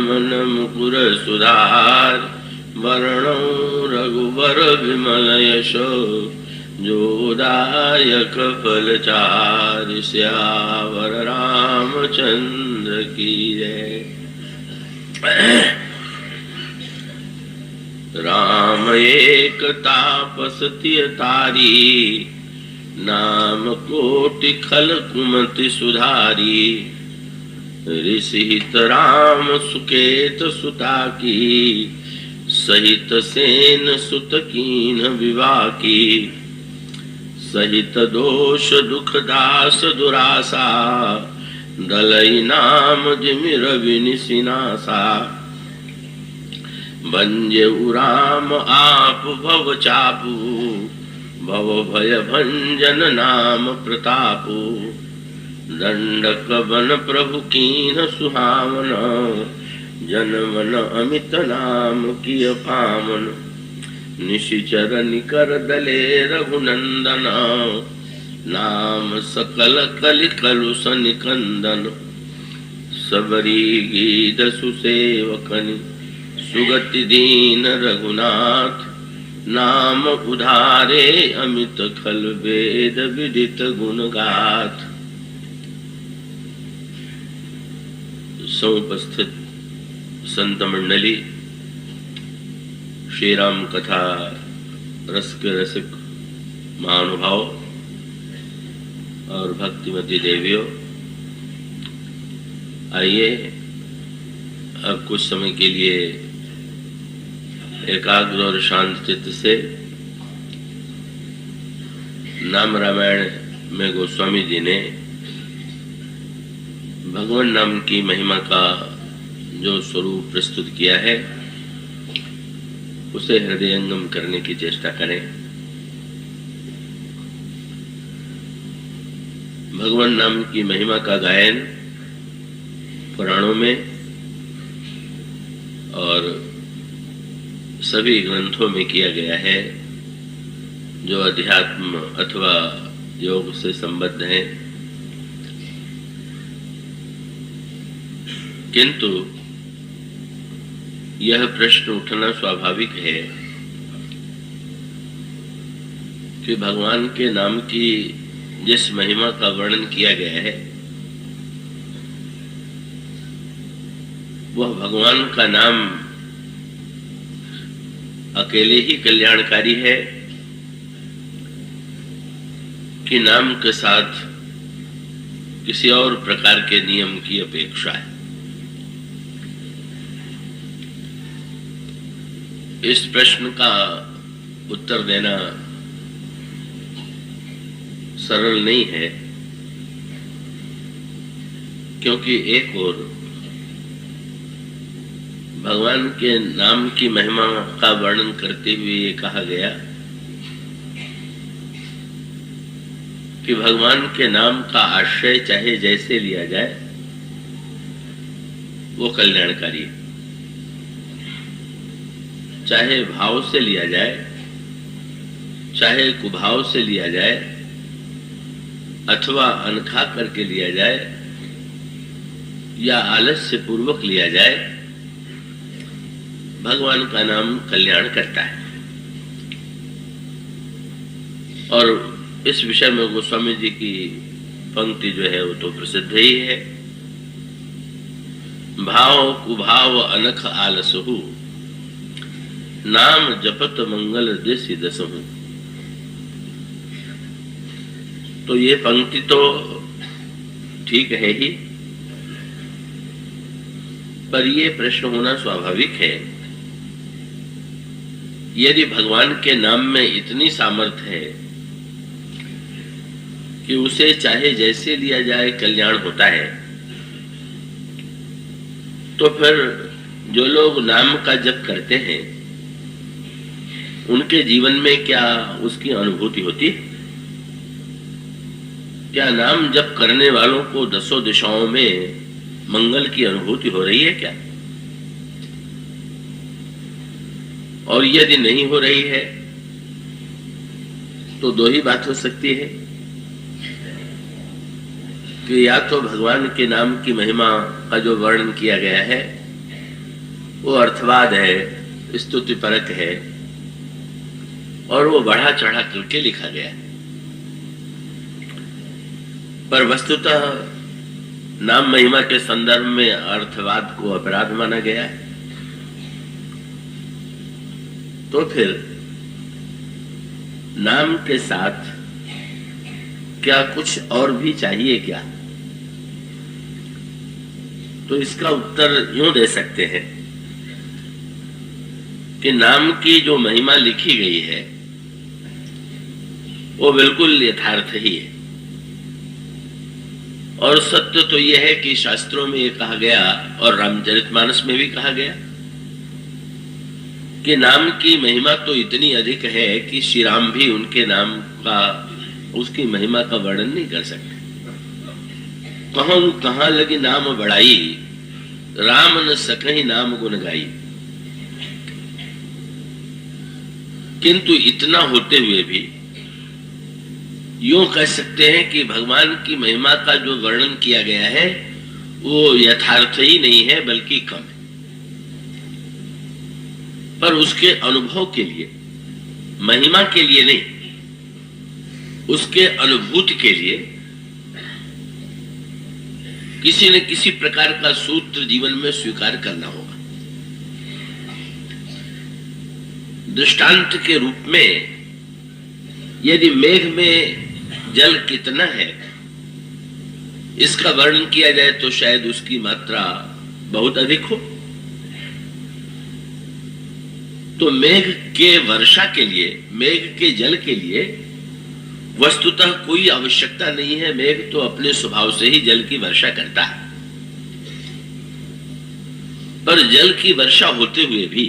मन मुकुर सुधार, वर्णो रघुवर विमल यशो, जोदायक फलचार। सियावर रामचंद्र की जय। राम एक तापस तिय तारी, नाम कोटि खल कुमति सुधारी। ऋषिहित राम सुकेत सुता की, सहित सेन सुत कीन विवाह की। सहित दोष दुख दास दुरासा, दलई नाम जिमिर विनिसिनासा। भंजऊ राम आप भव चापू, भव भय भंजन नाम प्रतापू। दंडक बन प्रभु कीन सुहावन, जन मन अमित नाम किय पावन। निशिचर निकर दले रघुनंदन, नाम सकल कलि कलुष निकंदन। सबरी गीत सुसेवकनि, सुगति दीन रघुनाथ। नाम उधारे अमित खल वेद विदित गुण गाथ। समुपस्थित संत मंडली, श्री राम कथा रस के रसिक महानुभाव और भक्तिमती देवियों, आइए अब कुछ समय के लिए एकाग्र और शांत चित्त से नाम रामायण में गोस्वामी जी ने भगवान नाम की महिमा का जो स्वरूप प्रस्तुत किया है, उसे हृदयंगम करने की चेष्टा करें। भगवान नाम की महिमा का गायन पुराणों में और सभी ग्रंथों में किया गया है जो अध्यात्म अथवा योग से संबद्ध हैं। किंतु यह प्रश्न उठना स्वाभाविक है कि भगवान के नाम की जिस महिमा का वर्णन किया गया है, वह भगवान का नाम अकेले ही कल्याणकारी है कि नाम के साथ किसी और प्रकार के नियम की अपेक्षा है। इस प्रश्न का उत्तर देना सरल नहीं है, क्योंकि एक ओर भगवान के नाम की महिमा का वर्णन करते हुए ये कहा गया कि भगवान के नाम का आश्रय चाहे जैसे लिया जाए वो कल्याणकारी है। चाहे भाव से लिया जाए, चाहे कुभाव से लिया जाए, अथवा अनखा करके लिया जाए या आलस्य पूर्वक लिया जाए, भगवान का नाम कल्याण करता है। और इस विषय में गोस्वामी जी की पंक्ति जो है वो तो प्रसिद्ध ही है। भाव कुभाव अनख आलसहु, नाम जपत मंगल दिसि दसहु। तो ये पंक्ति तो ठीक है ही, पर ये प्रश्न होना स्वाभाविक है। यदि भगवान के नाम में इतनी सामर्थ्य है कि उसे चाहे जैसे लिया जाए कल्याण होता है, तो फिर जो लोग नाम का जप करते हैं उनके जीवन में क्या उसकी अनुभूति होती है? क्या नाम जप करने वालों को दसों दिशाओं में मंगल की अनुभूति हो रही है क्या? और यदि नहीं हो रही है तो दो ही बात हो सकती है कि या तो भगवान के नाम की महिमा का जो वर्णन किया गया है वो अर्थवाद है, स्तुतिपरक है और वो बढ़ा चढ़ा करके लिखा गया है। पर वस्तुतः नाम महिमा के संदर्भ में अर्थवाद को अपराध माना गया है। तो फिर नाम के साथ क्या कुछ और भी चाहिए क्या? तो इसका उत्तर यूं दे सकते हैं कि नाम की जो महिमा लिखी गई है वो बिल्कुल यथार्थ ही है। और सत्य तो यह है कि शास्त्रों में ये कहा गया और रामचरितमानस में भी कहा गया कि नाम की महिमा तो इतनी अधिक है कि श्री राम भी उनके नाम का, उसकी महिमा का वर्णन नहीं कर सकते। कहूं कहां लगी नाम बढ़ाई, राम न सकहि नाम गुण गाई। किंतु इतना होते हुए भी यूं कह सकते हैं कि भगवान की महिमा का जो वर्णन किया गया है वो यथार्थ ही नहीं है बल्कि कम है। पर उसके अनुभव के लिए, महिमा के लिए नहीं, उसके अनुभूति के लिए किसी न किसी प्रकार का सूत्र जीवन में स्वीकार करना होगा। दृष्टांत के रूप में यदि मेघ में जल कितना है इसका वर्णन किया जाए तो शायद उसकी मात्रा बहुत अधिक हो। तो मेघ के वर्षा के लिए, मेघ के जल के लिए वस्तुतः कोई आवश्यकता नहीं है। मेघ तो अपने स्वभाव से ही जल की वर्षा करता है। पर जल की वर्षा होते हुए भी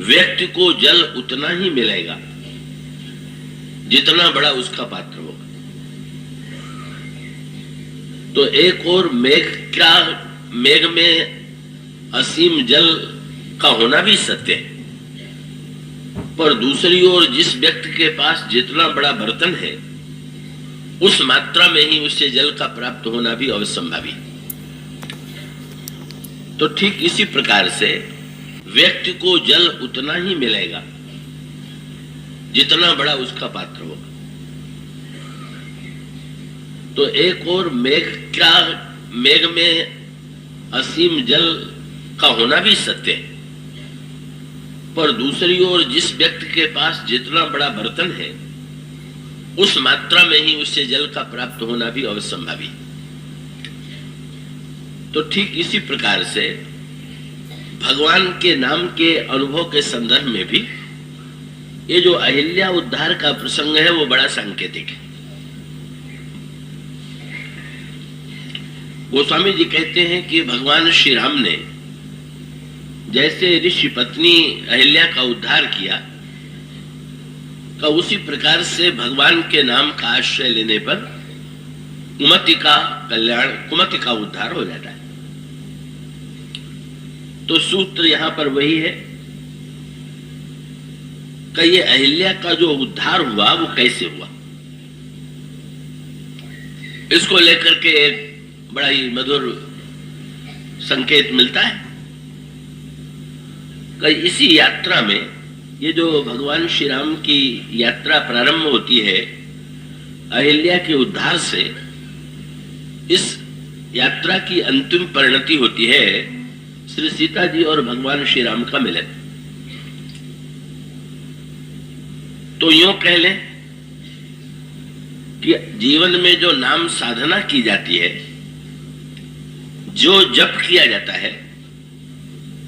व्यक्ति को जल उतना ही मिलेगा जितना बड़ा उसका पात्र होगा। तो एक और मेघ में असीम जल का होना भी सत्य है, पर दूसरी ओर जिस व्यक्ति के पास जितना बड़ा बर्तन है उस मात्रा में ही उससे जल का प्राप्त होना भी अवसंभावी है। तो ठीक इसी प्रकार से व्यक्ति को जल उतना ही मिलेगा जितना बड़ा उसका पात्र होगा। तो एक और मेघ में असीम जल का होना भी सत्य है, पर दूसरी ओर जिस व्यक्ति के पास जितना बड़ा बर्तन है उस मात्रा में ही उससे जल का प्राप्त होना भी अवसंभावी। तो ठीक इसी प्रकार से भगवान के नाम के अनुभव के संदर्भ में भी ये जो अहिल्या उद्धार का प्रसंग है वो बड़ा सांकेतिक है। गोस्वामी जी कहते हैं कि भगवान श्री राम ने जैसे ऋषि पत्नी अहिल्या का उद्धार किया का उसी प्रकार से भगवान के नाम का आश्रय लेने पर कुमति का कल्याण, कुमति का उद्धार हो जाता है। तो सूत्र यहां पर वही है कि ये अहिल्या का जो उद्धार हुआ वो कैसे हुआ, इसको लेकर के एक बड़ा ही मधुर संकेत मिलता है कि इसी यात्रा में, ये जो भगवान श्री राम की यात्रा प्रारंभ होती है अहिल्या के उद्धार से, इस यात्रा की अंतिम परिणति होती है श्री सीता जी और भगवान श्री राम का मिलन। तो यूं कह लें कि जीवन में जो नाम साधना की जाती है, जो जप किया जाता है,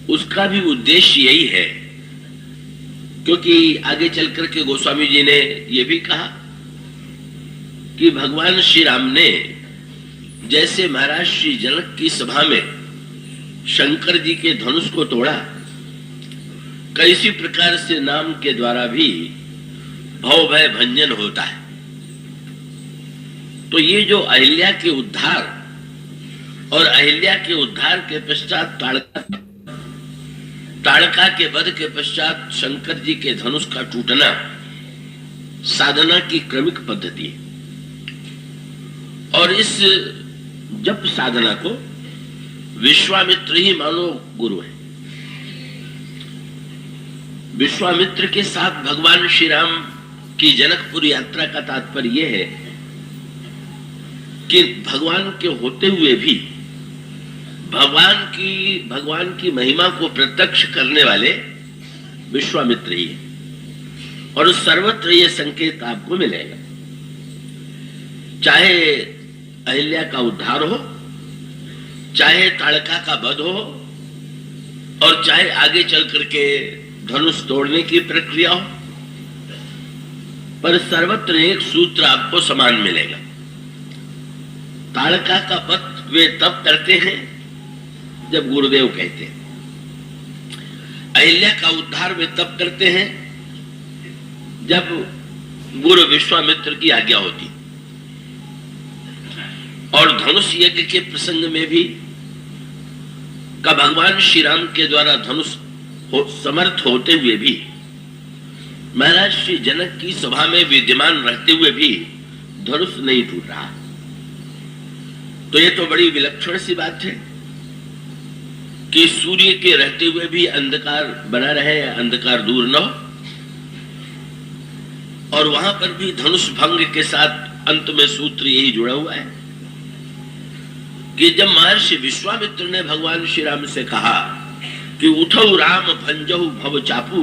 उसका भी उद्देश्य यही है। क्योंकि आगे चलकर के गोस्वामी जी ने यह भी कहा कि भगवान श्री राम ने जैसे महाराज श्री जनक की सभा में शंकर जी के धनुष को तोड़ा, कैसी प्रकार से नाम के द्वारा भी भव भय भंजन होता है। तो ये जो अहिल्या के उद्धार और अहिल्या के उद्धार के पश्चात ताड़का के वध के पश्चात शंकर जी के धनुष का टूटना साधना की क्रमिक पद्धति है। और इस जप साधना को विश्वामित्र ही मानो गुरु है। विश्वामित्र के साथ भगवान श्री राम की जनकपुर यात्रा का तात्पर्य यह है कि भगवान के होते हुए भी भगवान की महिमा को प्रत्यक्ष करने वाले विश्वामित्र ही है। और सर्वत्र यह संकेत आपको मिलेगा, चाहे अहिल्या का उद्धार हो, चाहे ताड़का का वध हो, और चाहे आगे चल करके धनुष तोड़ने की प्रक्रिया हो, पर सर्वत्र एक सूत्र आपको समान मिलेगा। ताड़का का वध वे तब करते हैं जब गुरुदेव कहते हैं, अहिल्या का उद्धार वे तब करते हैं जब गुरु विश्वामित्र की आज्ञा होती। और धनुष यज्ञ के प्रसंग में भी का भगवान श्री राम के द्वारा धनुष समर्थ होते हुए भी, महाराज श्री जनक की सभा में विद्यमान रहते हुए भी धनुष नहीं टूट रहा। तो ये तो बड़ी विलक्षण सी बात है कि सूर्य के रहते हुए भी अंधकार बना रहे, अंधकार दूर न हो, और वहां पर भी धनुष भंग के साथ अंत में सूत्र यही जुड़ा हुआ है कि जब महर्षि विश्वामित्र ने भगवान श्री राम से कहा कि उठौ राम भंजहु भव चापू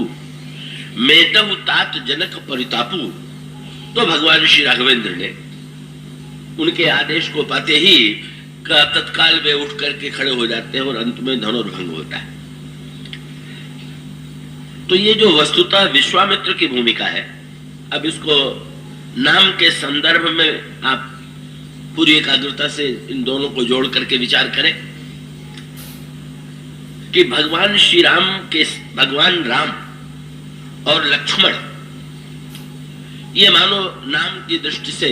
मेटहु तात जनक परितापू, तो भगवान श्री राघवेंद्र ने उनके आदेश को पाते ही तत्काल वे उठ करके खड़े हो जाते हैं और अंत में धनुर्भंग होता है। तो ये जो वस्तुतः विश्वामित्र की भूमिका है, अब इसको नाम के संदर्भ में आप पूरी एकाग्रता से इन दोनों को जोड़ करके विचार करें कि भगवान राम और लक्ष्मण, ये मानो नाम की दृष्टि से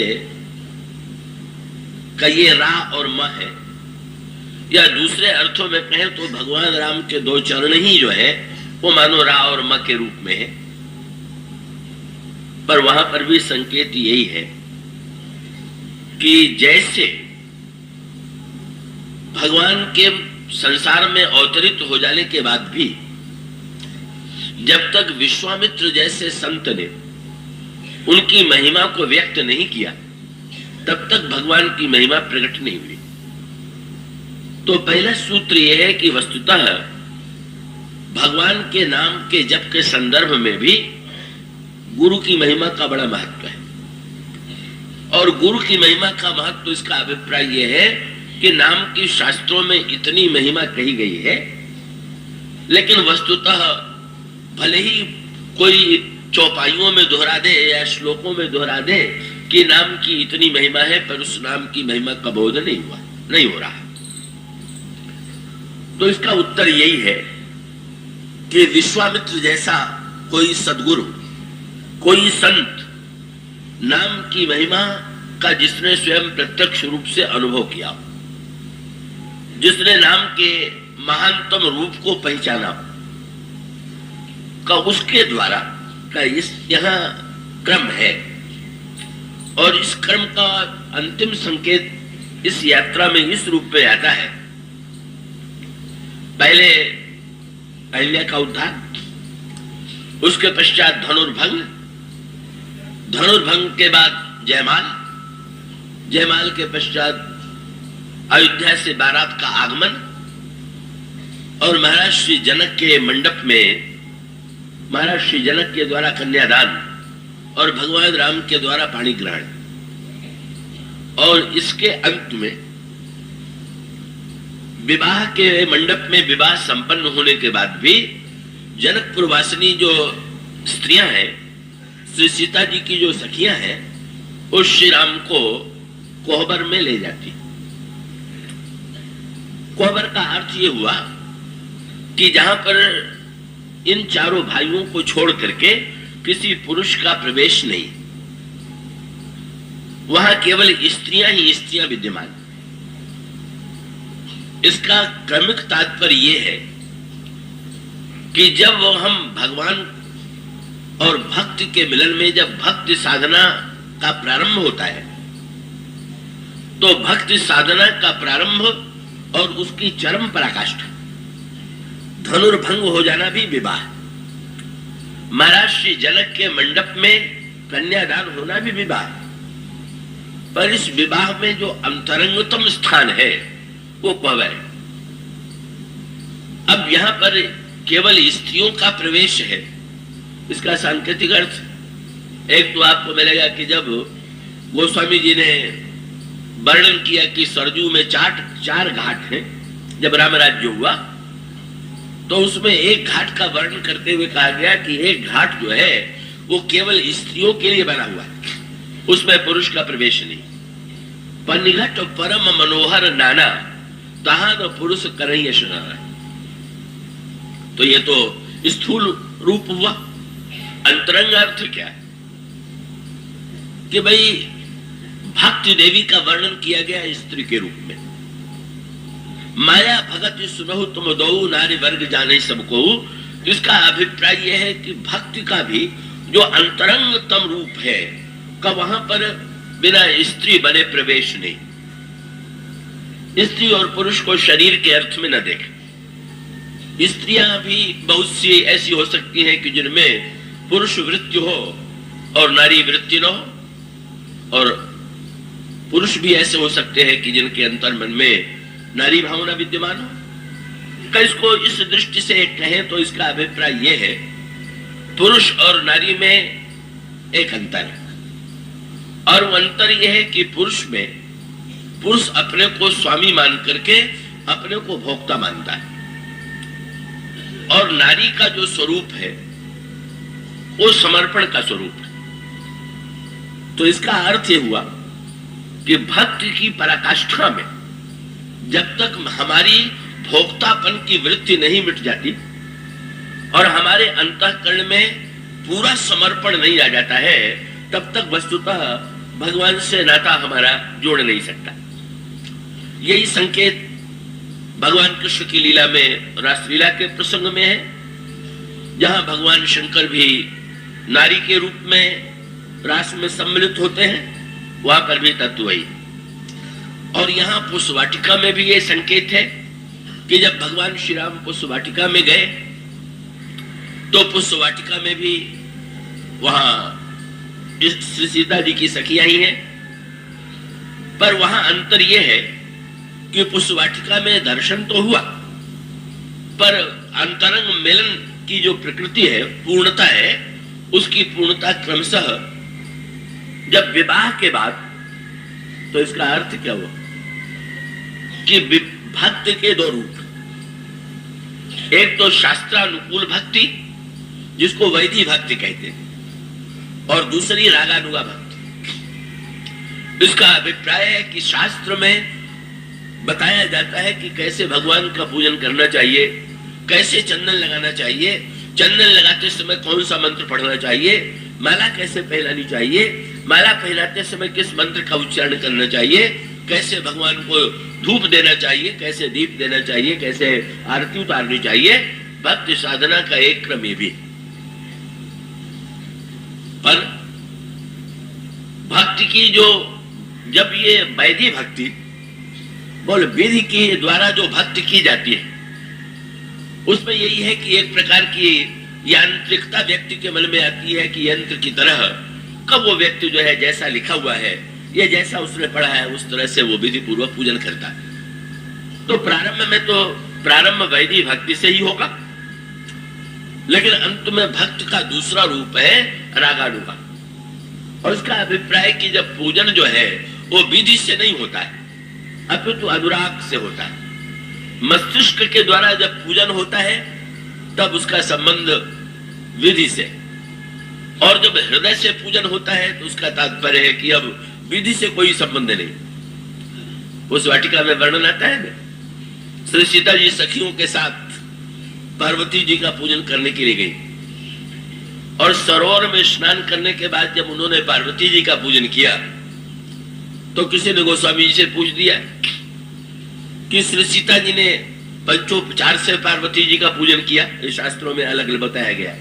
का ये रा और म है, या दूसरे अर्थों में कहें तो भगवान राम के दो चरण ही जो है वो मानो रा और म के रूप में है। पर वहां पर भी संकेत यही है कि जैसे भगवान के संसार में अवतरित हो जाने के बाद भी जब तक विश्वामित्र जैसे संत ने उनकी महिमा को व्यक्त नहीं किया, तब तक भगवान की महिमा प्रकट नहीं हुई। तो पहला सूत्र यह है कि वस्तुतः भगवान के नाम के जप के संदर्भ में भी गुरु की महिमा का बड़ा महत्व है। और गुरु की महिमा का महत्व, तो इसका अभिप्राय यह है कि नाम की शास्त्रों में इतनी महिमा कही गई है, लेकिन वस्तुतः भले ही कोई चौपाइयों में दोहरा दे या श्लोकों में दोहरा दे कि नाम की इतनी महिमा है, पर उस नाम की महिमा का बोध नहीं हो रहा। तो इसका उत्तर यही है कि विश्वामित्र जैसा कोई सद्गुरु, कोई संत, नाम की महिमा का जिसने स्वयं प्रत्यक्ष रूप से अनुभव किया, जिसने नाम के महानतम रूप को पहचाना का, उसके द्वारा का इस यहाँ क्रम है। और इस क्रम का अंतिम संकेत इस यात्रा में इस रूप में आता है, पहले अहिल्या का उद्धार, उसके पश्चात धनुर्भंग, धनुर्भंग के बाद जयमाल, जयमाल के पश्चात अयोध्या से बारात का आगमन, और महाराज श्री जनक के मंडप में महाराज श्री जनक के द्वारा कन्यादान और भगवान राम के द्वारा पाणी ग्रहण। और इसके अंत में विवाह के मंडप में विवाह संपन्न होने के बाद भी जनकपुर वासिनी जो स्त्रियां हैं, श्री सीता जी की जो सखियां हैं, उस श्री राम को कोहबर में ले जाती। कोहबर का अर्थ ये हुआ कि जहां पर इन चारों भाइयों को छोड़ करके किसी पुरुष का प्रवेश नहीं, वहां केवल स्त्रियां ही स्त्रियां विद्यमान। इसका क्रमिक तात्पर्य यह है कि जब हम भगवान और भक्ति के मिलन में, जब भक्ति साधना का प्रारंभ होता है, तो भक्ति साधना का प्रारंभ और उसकी चरम पराकाष्ठा। धनुर्भंग हो जाना भी विवाह। महाराज श्री जनक के मंडप में कन्यादान होना भी विवाह। पर इस विवाह में जो अंतरंगतम स्थान है वो पव है। अब यहां पर केवल स्त्रियों का प्रवेश है, इसका सांकेतिक अर्थ एक तो आपको मिलेगा कि जब गोस्वामी जी ने वर्णन किया कि सरजू में चार घाट हैं, जब राम राज्य हुआ तो उसमें एक घाट का वर्णन करते हुए कहा गया कि एक घाट जो है वो केवल स्त्रियों के लिए बना हुआ है, उसमें पुरुष का प्रवेश नहीं। पनिघट परम मनोहर नाना तहां न पुरुष करई स्नान। तो ये तो स्थूल रूप हुआ। अंतरंग अर्थ क्या है कि भाई भक्ति देवी का वर्णन किया गया स्त्री के रूप में। माया भगत सुनहु तुम दो नारी वर्ग जाने सबको। इसका अभिप्राय यह है कि भक्ति का भी जो अंतरंगतम रूप है का वहां पर बिना स्त्री बने प्रवेश नहीं। स्त्री और पुरुष को शरीर के अर्थ में न देखें। स्त्रियां भी बहुत सी ऐसी हो सकती हैं कि जिनमें पुरुष वृत्ति हो और नारी वृत्ति न हो, और पुरुष भी ऐसे हो सकते हैं कि जिनके अंतर मन में नारी भावना विद्यमान हो। इसको इस दृष्टि से कहें तो इसका अभिप्राय यह है पुरुष और नारी में एक अंतर है, और वो अंतर यह है कि पुरुष अपने को स्वामी मान करके अपने को भोक्ता मानता है, और नारी का जो स्वरूप है वो समर्पण का स्वरूप है। तो इसका अर्थ यह हुआ कि भक्ति की पराकाष्ठा में जब तक हमारी भोक्तापन की वृत्ति नहीं मिट जाती और हमारे अंतःकरण में पूरा समर्पण नहीं आ जाता है, तब तक वस्तुतः भगवान से नाता हमारा जोड़ नहीं सकता। यही संकेत भगवान कृष्ण की लीला में, रासलीला के प्रसंग में है, जहां भगवान शंकर भी नारी के रूप में रास में सम्मिलित होते हैं, वहां पर भी तत्व वही। और यहाँ पुष्पवाटिका में भी ये संकेत है कि जब भगवान श्री राम पुष्पवाटिका में गए तो पुष्पवाटिका में भी वहां श्री सीता जी की सखियां ही हैं, पर वहां अंतर यह है कि पुष्पवाटिका में दर्शन तो हुआ, पर अंतरंग मिलन की जो प्रकृति है, पूर्णता है, उसकी पूर्णता क्रमशः जब विवाह के बाद। तो इसका अर्थ क्या हुआ कि भक्ति के दो रूप, एक तो शास्त्रानुकूल भक्ति जिसको वैदिक भक्ति कहते हैं, और दूसरी रागानुगा भक्ति। इसका अभिप्राय है कि शास्त्र में बताया जाता है कि कैसे भगवान का पूजन करना चाहिए, कैसे चंदन लगाना चाहिए, चंदन लगाते समय कौन सा मंत्र पढ़ना चाहिए, माला कैसे पहनानी चाहिए, माला पहनाते समय किस मंत्र का उच्चारण करना चाहिए, कैसे भगवान को धूप देना चाहिए, कैसे दीप देना चाहिए, कैसे आरती उतारनी चाहिए। भक्ति साधना का एक क्रम ये भी। पर भक्ति की जो जब ये वैदिक भक्ति बोल विधि के द्वारा जो भक्ति की जाती है, उसमें यही है कि एक प्रकार की यांत्रिकता व्यक्ति के मन में आती है कि यंत्र की तरह कब वो व्यक्ति जो है जैसा लिखा हुआ है, ये जैसा उसने पढ़ा है, उस तरह से वो विधि पूर्वक पूजन करता है। तो प्रारंभ में तो प्रारंभ वैदिक भक्ति से ही होगा, लेकिन अंत में भक्त का दूसरा रूप है रागानुगा। और इसका अभिप्राय कि जब पूजन जो है वो विधि से नहीं होता है, अपितु अनुराग से होता है। मस्तिष्क के द्वारा जब पूजन होता है तब उसका संबंध विधि से, और जब हृदय से पूजन होता है तो उसका तात्पर्य है कि अब विधि से कोई संबंध नहीं। उस वाटिका में वर्णन आता है ना, श्री सीता जी सखियों के साथ पार्वती जी का पूजन करने के लिए गई, और सरोवर में स्नान करने के बाद जब उन्होंने पार्वती जी का पूजन किया तो किसी ने गोस्वामी जी से पूछ दिया कि श्री सीता जी ने पंचोपचार से पार्वती जी का पूजन किया। इस शास्त्रों में अलग अलग बताया गया।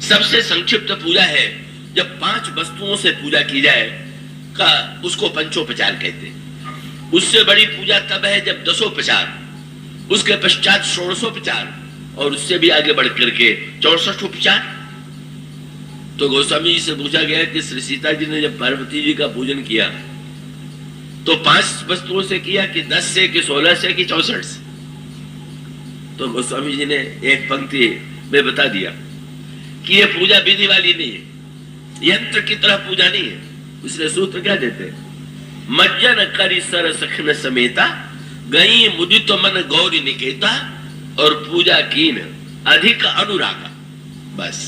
सबसे संक्षिप्त पूजा है जब 5 वस्तुओं से पूजा की जाए का, उसको पंचोपचार कहते हैं। उससे बड़ी पूजा तब है जब दसोपचार, उसके पश्चात षोड़शोपचार, और उससे भी आगे बढ़ करके 64 उपचार। तो गोस्वामी जी से पूछा गया कि श्री सीता जी ने जब पार्वती जी का पूजन किया तो 5 वस्तुओं से किया कि 10 से कि 16 से कि 64 से? तो गोस्वामी जी ने एक पंक्ति में बता दिया कि ये पूजा विधि वाली नहीं है, यंत्र की तरह पूजा नहीं है। इसलिए सूत्र क्या देते हैं? मज्जन करी सर सखन समेता, गई मुदित मन गौरी निकेता, और पूजा कीन अधिक अनुरागा। बस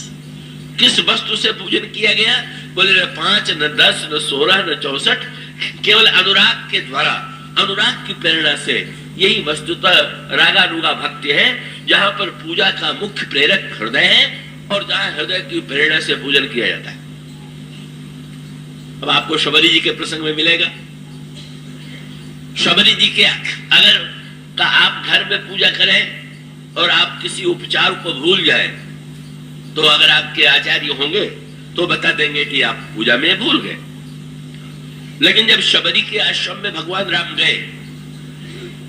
किस वस्तु से पूजन किया गया? बोले न 5 न 10 न 16 न 64, केवल अनुराग के द्वारा, अनुराग की प्रेरणा से। यही वस्तुतः रागानुगा भक्ति है, जहां पर पूजा का मुख्य प्रेरक हृदय है और जहां हृदय की प्रेरणा से पूजन किया जाता है। अब आपको शबरी जी के प्रसंग में मिलेगा। शबरी जी के अगर का आप घर में पूजा करें और आप किसी उपचार को भूल जाए तो अगर आपके आचार्य होंगे तो बता देंगे कि आप पूजा में भूल गए। लेकिन जब शबरी के आश्रम में भगवान राम गए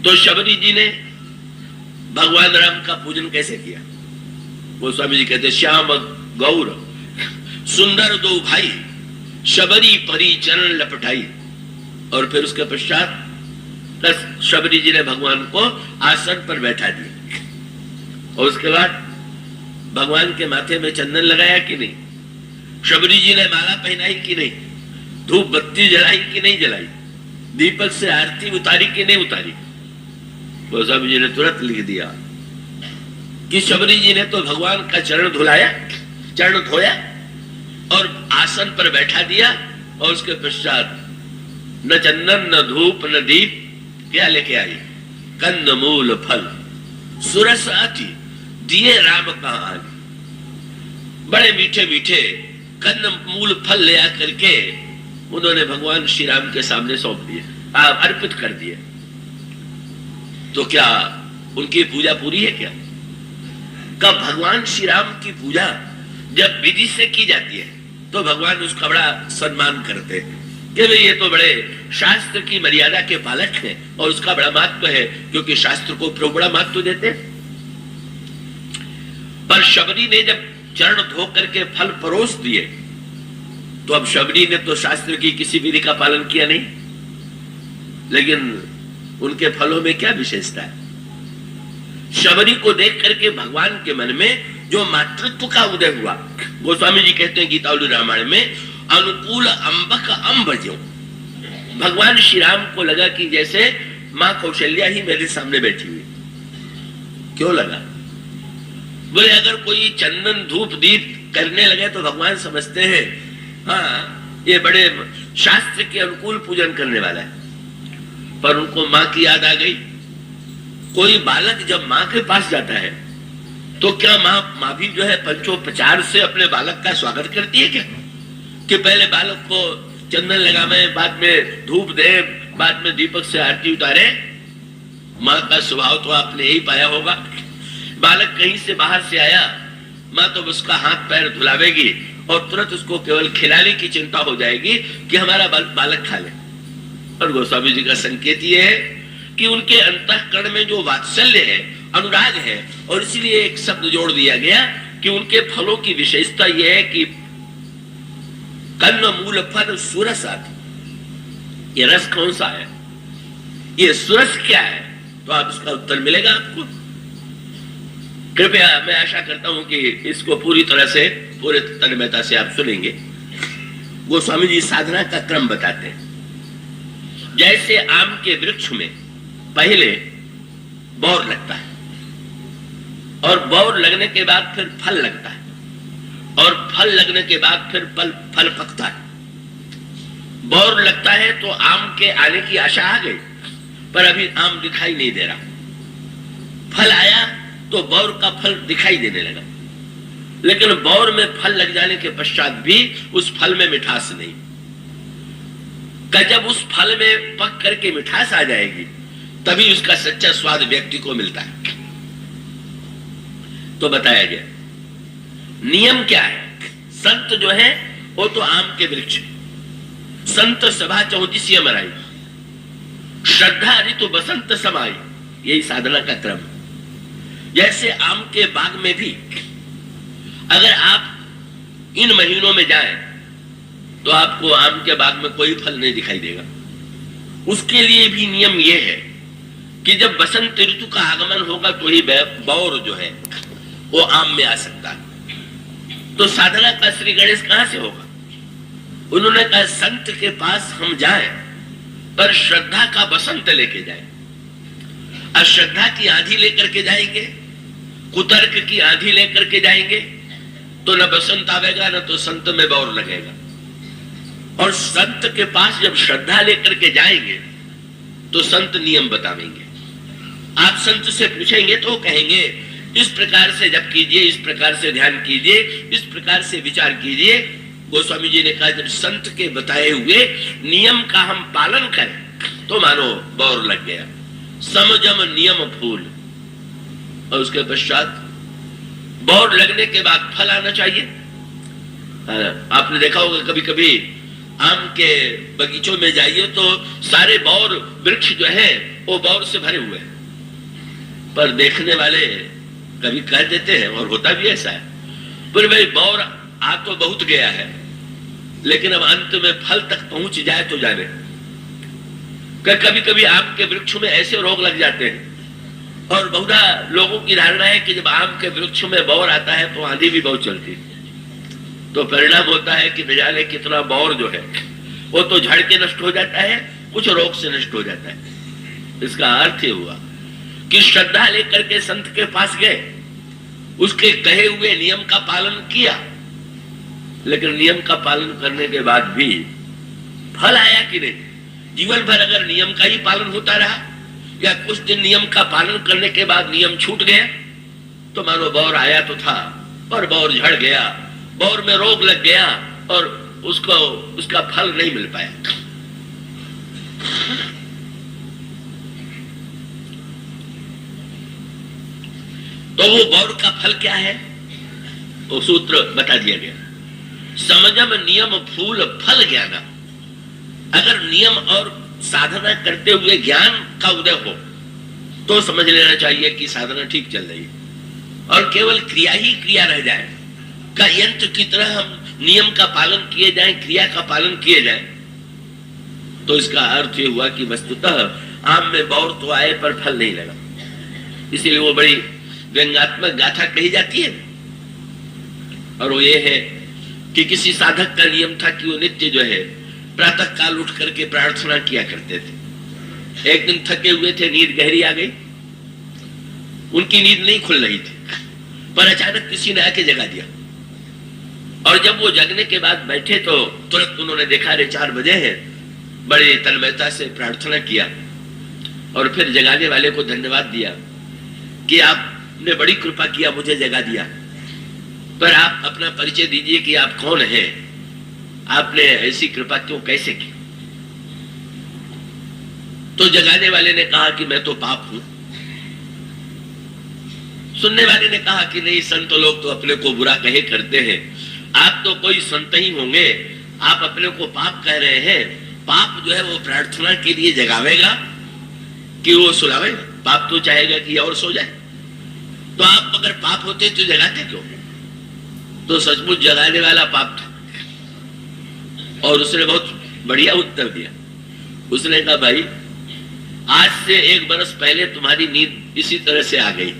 तो शबरी जी ने भगवान राम का पूजन कैसे किया? वो स्वामी जी कहते, श्याम गौर सुंदर दो भाई, शबरी परी चरण लपटाई। और फिर उसके पश्चात शबरी जी ने भगवान को आसन पर बैठा दिया और उसके बाद भगवान के माथे में चंदन लगाया कि नहीं? शबरी जी ने माला पहनाई कि नहीं? धूप बत्ती जलाई कि नहीं जलाई? दीपक से आरती उतारी कि नहीं उतारी? गोस्वामी जी ने तुरंत लिख दिया कि शबरी जी ने तो भगवान का चरण धुलाया, चरण धोया और आसन पर बैठा दिया, और उसके पश्चात न चंदन न धूप न दीप, क्या लेके आई? कंद मूल फल सुरस आती दिए राम का आनी। बड़े मीठे मीठे कंद मूल फल ले आकर के उन्होंने भगवान श्री राम के सामने सौंप दिए, अर्पित कर दिए। तो क्या उनकी पूजा पूरी है क्या? कब भगवान श्री राम की पूजा जब विधि से की जाती है तो भगवान उसका बड़ा सम्मान करते हैं कि भाई ये तो बड़े शास्त्र की मर्यादा के पालक हैं और उसका बड़ा महत्व है, क्योंकि शास्त्र को बड़ा महत्व देते हैं। पर शबरी ने जब चरण धो करके फल परोस दिए तो अब शबरी ने तो शास्त्र की किसी विधि का पालन किया नहीं, लेकिन उनके फलों में क्या विशेषता है? शबरी को देख करके भगवान के मन में जो मातृत्व का उदय हुआ, गोस्वामी जी कहते हैं गीतावली रामायण में, अनुकूल अंबक अंबजो। भगवान श्री राम को लगा कि जैसे मां कौशल्या ही मेरे सामने बैठी हुई। क्यों लगा? बोले अगर कोई चंदन धूप दीप करने लगे तो भगवान समझते हैं हाँ ये बड़े शास्त्र के अनुकूल पूजन करने वाला है। पर उनको मां की याद आ गई। कोई बालक जब मां के पास जाता है तो क्या मां भी जो है पंचोपचार से अपने बालक का स्वागत करती है क्या? कि पहले बालक को चंदन लगावे, बाद में धूप दे, बाद में दीपक से आरती उतारे? मां का स्वभाव तो आपने यही पाया होगा। बालक कहीं से बाहर से आया, मां तो उसका हाथ पैर धुलावेगी और तुरंत उसको केवल खिलाने की चिंता हो जाएगी कि हमारा बालक खा ले। और गोस्वामी जी का संकेत ये है कि उनके अंतःकरण में जो वात्सल्य है, अनुराग है, और इसलिए एक शब्द जोड़ दिया गया कि उनके फलों की विशेषता यह है कि कन्न मूल फल सुरस आती। ये रस कौन सा है? ये सुरस क्या है? तो आप इसका उत्तर मिलेगा आपको। कृपया मैं आशा करता हूं कि इसको पूरी तरह से, पूरे तन्मयता से आप सुनेंगे। गोस्वामी जी साधना का क्रम बताते हैं। जैसे आम के वृक्ष में पहले बौर लगता है और बौर लगने के बाद फिर फल लगता है और फल लगने के बाद फिर फल पकता है। बौर लगता है तो आम के आने की आशा आ गई, पर अभी आम दिखाई नहीं दे रहा। फल आया तो बौर का फल दिखाई देने लगा, लेकिन बौर में फल लग जाने के पश्चात भी उस फल में मिठास नहीं। जब उस फल में पक करके मिठास आ जाएगी तभी उसका सच्चा स्वाद व्यक्ति को मिलता है। तो बताया गया नियम क्या है। संत जो है वो तो आम के वृक्ष, संत सभा 34 मराई। श्रद्धा ऋतु बसंत समाई, यही साधना का क्रम। जैसे आम के बाग में भी अगर आप इन महीनों में जाएं तो आपको आम के बाग में कोई फल नहीं दिखाई देगा। उसके लिए भी नियम यह है कि जब बसंत ऋतु का आगमन होगा तो ही बौर जो है वो आम में आ सकता है। तो साधना का श्री गणेश कहां से होगा? उन्होंने कहा संत के पास हम जाएं पर श्रद्धा का बसंत लेके जाएं। अश्रद्धा की आंधी लेकर के जाएंगे, कुतर्क की आंधी लेकर के जाएंगे तो न बसंत आवेगा न तो संत में बौर लगेगा। और संत के पास जब श्रद्धा लेकर के जाएंगे तो संत नियम बतावेंगे। आप संत से पूछेंगे तो कहेंगे इस प्रकार से जप कीजिए, इस प्रकार से ध्यान कीजिए, इस प्रकार से विचार कीजिए। गोस्वामी जी ने कहा जब संत के बताए हुए नियम का हम पालन करें तो मानो बौर लग गया। समजम नियम फूल। और उसके पश्चात बौर लगने के बाद फल आना चाहिए। आपने देखा होगा कभी कभी आम के बगीचों में जाइए तो सारे बौर वृक्ष जो है वो बौर से भरे हुए हैं, पर देखने वाले कभी कह देते हैं और होता भी ऐसा है, पर भाई बौर आ तो बहुत गया है लेकिन अब अंत में फल तक पहुंच जाए तो जाने। कभी कभी आम के वृक्ष में ऐसे रोग लग जाते हैं और बहुधा लोगों की धारणा है कि जब आम के वृक्ष में बौर आता है तो आंधी भी बहुत चलती है, तो परिणाम होता है कि न जाने कितना बौर जो है वो तो झड़ के नष्ट हो जाता है, कुछ रोग से नष्ट हो जाता है। इसका अर्थ ये हुआ कि श्रद्धा लेकर के संत के पास गए, उसके कहे हुए नियम का पालन किया, लेकिन नियम का पालन करने के बाद भी फल आया कि नहीं? जीवन भर अगर नियम का ही पालन होता रहा या कुछ दिन नियम का पालन करने के बाद नियम छूट गया तो मानो बौर आया तो था पर बौर झड़ गया, बौर में रोग लग गया और उसको उसका फल नहीं मिल पाया। तो वो बौर का फल क्या है वो सूत्र बता दिया गया। समझम नियम फूल फल ज्ञान। अगर नियम और साधना करते हुए ज्ञान का उदय हो तो समझ लेना चाहिए कि साधना ठीक चल रही है। और केवल क्रिया ही क्रिया रह जाए का यंत्र की तरह हम नियम का पालन किए जाएं, क्रिया का पालन किए जाएं, तो इसका अर्थ ये हुआ कि वस्तुतः आम में बौर तो आए पर फल नहीं लगा। इसीलिए वो बड़ी व्यंग्यात्मक गाथा कही जाती है और वो ये है कि किसी साधक का नियम था कि वो नित्य जो है प्रातः काल उठ करके प्रार्थना किया करते थे। एक दिन थके हुए थे, नींद गहरी आ गई, उनकी नींद नहीं खुल रही थी, पर अचानक किसी ने आके जगा दिया और जब वो जगने के बाद बैठे तो तुरंत उन्होंने देखा अरे 4 बजे हैं। बड़ी तन्मयता से प्रार्थना किया और फिर जगाने वाले को धन्यवाद दिया कि आपने बड़ी कृपा किया, मुझे जगा दिया, पर आप अपना परिचय दीजिए कि आप कौन हैं, आपने ऐसी कृपा क्यों कैसे की? तो जगाने वाले ने कहा कि मैं तो पाप हूं। सुनने वाले ने कहा कि नहीं, संत लोग तो अपने को बुरा कहे करते हैं, आप तो कोई संत ही होंगे, आप अपने को पाप कह रहे हैं। पाप जो है वो प्रार्थना के लिए जगावेगा कि वो सुलावेगा? पाप तो चाहेगा कि और सो जाए। तो आप अगर पाप होते तो जगाते क्यों? तो सचमुच जगाने वाला पाप था और उसने बहुत बढ़िया उत्तर दिया। उसने कहा भाई आज से 1 बरस पहले तुम्हारी नींद इसी तरह से आ गई।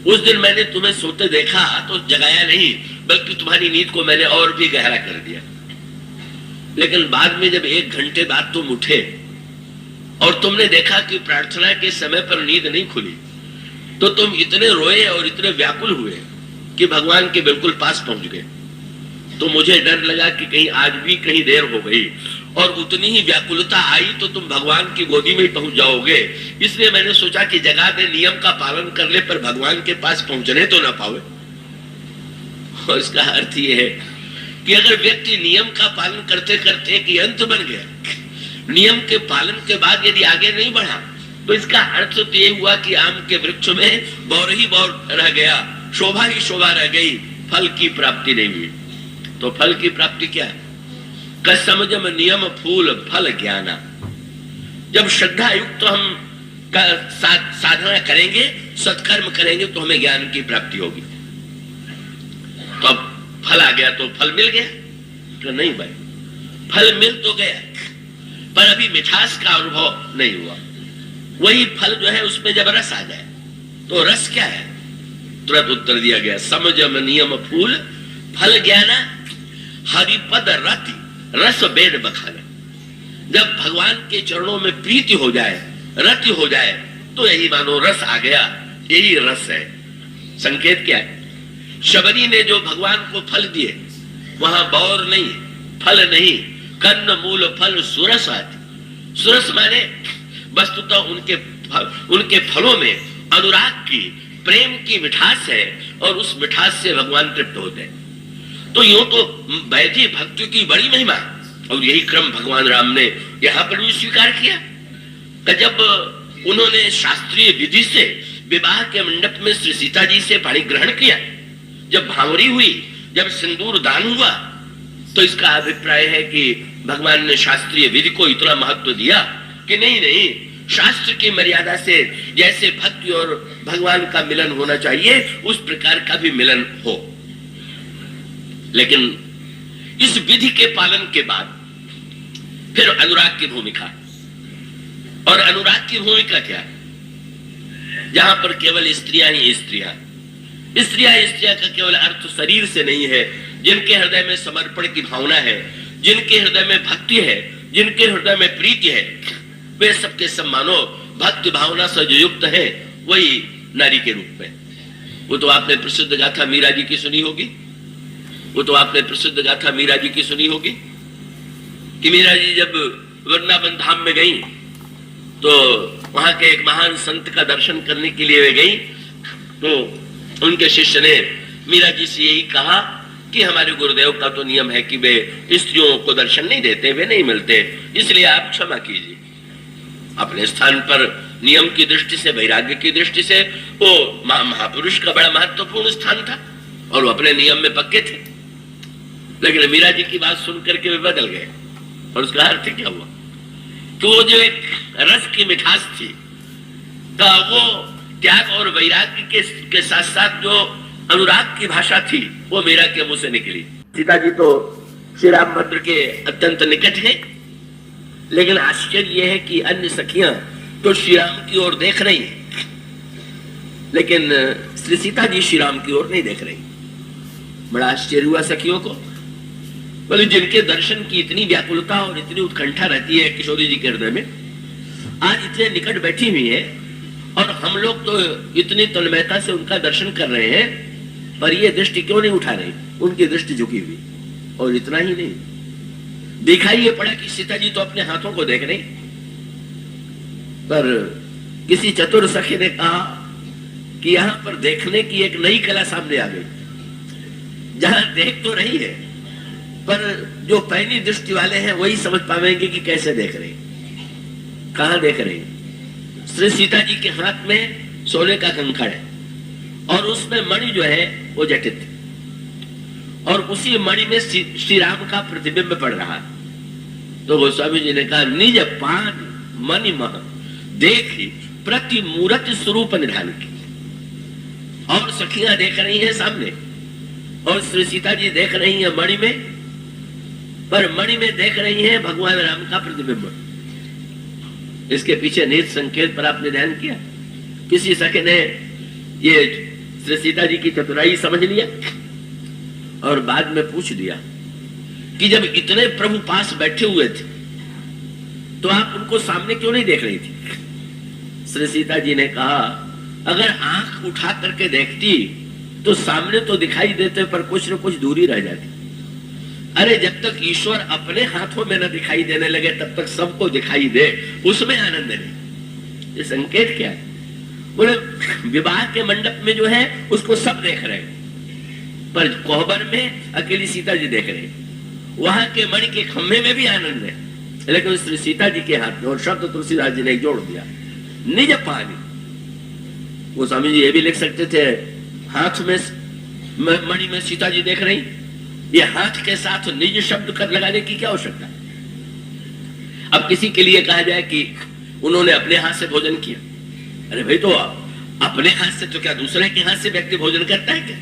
उस दिन मैंने तुम्हें सोते देखा तो जगाया नहीं, बल्कि तुम्हारी नींद को मैंने और भी गहरा कर दिया। लेकिन बाद में जब 1 घंटे बाद तुम उठे और तुमने देखा कि प्रार्थना के समय पर नींद नहीं खुली, तो तुम इतने रोए और इतने व्याकुल हुए कि भगवान के बिल्कुल पास पहुंच गए। तो मुझे डर लगा कि कहीं आज भी कहीं देर हो गई और उतनी ही व्याकुलता आई तो तुम भगवान की गोदी में ही पहुंच जाओगे, इसलिए मैंने सोचा कि जगा दे, नियम का पालन करने पर भगवान के पास पहुंचने तो ना पावे। और इसका अर्थ यह है कि अगर व्यक्ति नियम का पालन करते करते कि अंत बन गया, नियम के पालन के बाद यदि आगे नहीं बढ़ा, तो इसका अर्थ तो ये हुआ कि आम के वृक्ष में बौर ही बौर रह गया, शोभा ही शोभा रह गई, फल की प्राप्ति नहीं हुई। तो फल की प्राप्ति क्या है? कसमजम नियम फूल फल ज्ञाना। जब श्रद्धा युक्त हम साधना करेंगे, सत्कर्म करेंगे, तो हमें ज्ञान की प्राप्ति होगी। तो अब फल आ गया तो फल मिल गया? तो नहीं भाई, फल मिल तो गया पर अभी मिठास का अनुभव नहीं हुआ। वही फल जो है उसमें जब रस आ जाए तो रस क्या है? तुरंत उत्तर दिया गया, समझम नियम फूल फल ज्ञाना हरिपद रति रस बेद बखाना। जब भगवान के चरणों में प्रीति हो जाए, रति हो जाए, तो यही मानो रस आ गया, यही रस है। संकेत क्या है? शबरी ने जो भगवान को फल दिए वहां बौर नहीं, फल नहीं, कन्न मूल फल सुरस आदि। सुरस माने वस्तुतः उनके फलों में अनुराग की, प्रेम की मिठास है और उस मिठास से भगवान तृप्त होते हैं। तो यूं तो वैधि भक्ति की बड़ी महिमा और यही क्रम भगवान राम ने यहां पर भी स्वीकार किया। जब उन्होंने शास्त्रीय विधि से विवाह के मंडप में श्री सीता जी से पाणी ग्रहण किया, जब भावरी हुई, जब सिंदूर दान हुआ, तो इसका अभिप्राय है कि भगवान ने शास्त्रीय विधि को इतना महत्व दिया कि नहीं, शास्त्र की मर्यादा से जैसे भक्ति और भगवान का मिलन होना चाहिए उस प्रकार का भी मिलन हो। लेकिन इस विधि के पालन के बाद फिर अनुराग की भूमिका, और अनुराग की भूमिका क्या? जहां पर केवल स्त्रियां ही स्त्रियां का केवल अर्थ शरीर से नहीं है। जिनके हृदय में समर्पण की भावना है, जिनके हृदय में भक्ति है, जिनके हृदय में प्रीति है, वे सबके सब मानो भक्ति भावना से जो युक्त है वही नारी के रूप में। वो तो आपने प्रसिद्ध गाथा मीरा जी की सुनी होगी, कि मीरा जी जब वृंदावन धाम में गई तो वहां के एक महान संत का दर्शन करने के लिए वे गई। तो उनके शिष्य ने मीरा जी से यही कहा कि हमारे गुरुदेव का तो नियम है कि वे स्त्रियों को दर्शन नहीं देते, वे नहीं मिलते, इसलिए आप क्षमा कीजिए। अपने स्थान पर नियम की दृष्टि से, वैराग्य की दृष्टि से वो महापुरुष का बड़ा महत्वपूर्ण स्थान था और वो अपने नियम में पक्के थे। लेकिन मीरा जी की बात सुनकर के वे बदल गए। और उसका अर्थ क्या हुआ? तो वो जो एक रस की मिठास थी, तो वो त्याग और वैराग्य के साथ साथ जो अनुराग की भाषा थी वो मीरा के मुंह से निकली। सीता जी तो श्री रामभद्र के अत्यंत निकट है, लेकिन आश्चर्य यह है कि अन्य सखियां तो श्री राम की ओर देख रही हैं, लेकिन श्री सीता जी श्री राम की ओर नहीं देख रही। बड़ा आश्चर्य हुआ सखियों को, बोले जिनके दर्शन की इतनी व्याकुलता और इतनी उत्कंठा रहती है किशोरी जी के हृदय में, आज इतने निकट बैठी हुई है और हम लोग तो इतनी तन्मयता से उनका दर्शन कर रहे हैं, पर ये दृष्टि क्यों नहीं उठा रही? उनकी दृष्टि झुकी हुई। और इतना ही नहीं, दिखाई ये पड़ा कि सीता जी तो अपने हाथों को देख रही, पर किसी चतुर सखी ने कहा कि यहां पर देखने की एक नई कला सामने आ गई। जहां देख तो रही है, पर जो पैनी दृष्टि वाले हैं वही समझ पाएंगे कि कैसे देख रहे, कहां देख रहे। श्री सीता जी के हाथ में सोने का कंकड़ है और उसमें मणि जो है वो जटित है, और उसी मणि में श्री राम का प्रतिबिंब पड़ रहा है। तो गोस्वामी जी ने कहा, निज पान मणि मह देखी प्रति मूर्ति स्वरूप निधान की। और सखियां देख रही हैं सामने, और श्री सीता जी देख रही हैं मणि में, पर मणि में देख रही हैं भगवान राम का प्रतिबिंब। इसके पीछे निहित संकेत पर आपने ध्यान किया? किसी सखी ने ये श्री सीता जी की चतुराई समझ लिया और बाद में पूछ लिया कि जब इतने प्रभु पास बैठे हुए थे तो आप उनको सामने क्यों नहीं देख रही थी? श्री सीता जी ने कहा, अगर आंख उठा करके देखती तो सामने तो दिखाई देते, पर कुछ न कुछ दूरी रह जाती। अरे जब तक ईश्वर अपने हाथों में न दिखाई देने लगे तब तक सबको दिखाई दे, उसमें आनंद नहीं। ये संकेत क्या है? बोले विवाह के मंडप में जो है उसको सब देख रहे हैं, पर कोहबर में अकेली सीता जी देख रहे हैं। वहां के मणि के खम्भे में भी आनंद है, लेकिन श्री सीता जी के हाथ में। और शब्द तुलसीदास जी ने जोड़ दिया, निज पानी। वो स्वामी जी ये भी लिख सकते थे, हाथ में मणि में सीता जी देख रही, ये हाथ के साथ निज शब्द कर लगाने की क्या आवश्यकता? अब किसी के लिए कहा जाए कि उन्होंने अपने हाथ से भोजन किया। अरे भाई, तो अपने हाथ से तो क्या दूसरे के हाथ से व्यक्ति भोजन करता है क्या?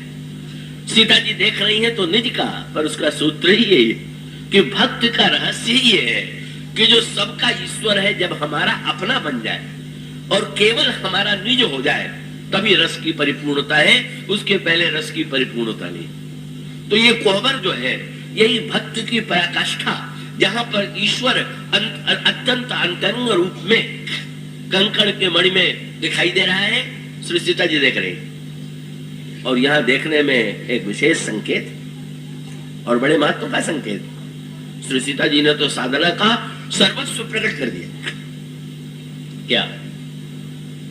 सीता जी देख रही हैं तो निज का, पर उसका सूत्र ही यही है कि भक्त का रहस्य ही ये है कि जो सबका ईश्वर है, जब हमारा अपना बन जाए और केवल हमारा निज हो जाए, तभी रस की परिपूर्णता है, उसके पहले रस की परिपूर्णता नहीं। तो ये कोहबर जो है, यही भक्त की पराकाष्ठा, जहां पर ईश्वर अत्यंत अंतरंग रूप में कंकड़ के मणि में दिखाई दे रहा है, श्री सीता जी देख रहे हैं। और यहां देखने में एक विशेष संकेत और बड़े महत्व का संकेत, श्री सीता जी ने तो साधना का सर्वस्व प्रकट कर दिया। क्या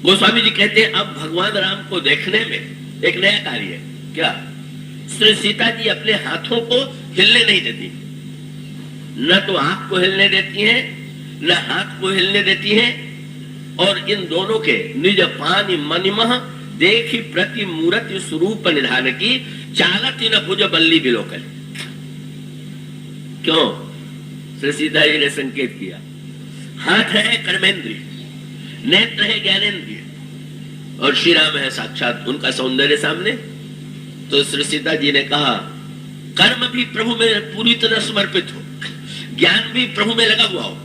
गोस्वामी जी कहते हैं, अब भगवान राम को देखने में एक नया कार्य है। क्या? श्री सीता जी अपने हाथों को हिलने नहीं देती, न तो आंख को हिलने देती हैं, न हाथ को हिलने देती हैं, और इन दोनों के निज पानी मनिमह देखी प्रति मूर्ति स्वरूप निधान की चालत न भुज बल्ली बिलोकल। क्यों? श्री सीता जी ने संकेत किया, हाथ है कर्मेंद्रिय, नेत्र है ज्ञानेन्द्रिय, और श्री राम है साक्षात उनका सौंदर्य सामने। तो श्री सीता जी ने कहा, कर्म भी प्रभु में पूरी तरह समर्पित हो, ज्ञान भी प्रभु में लगा हुआ हो,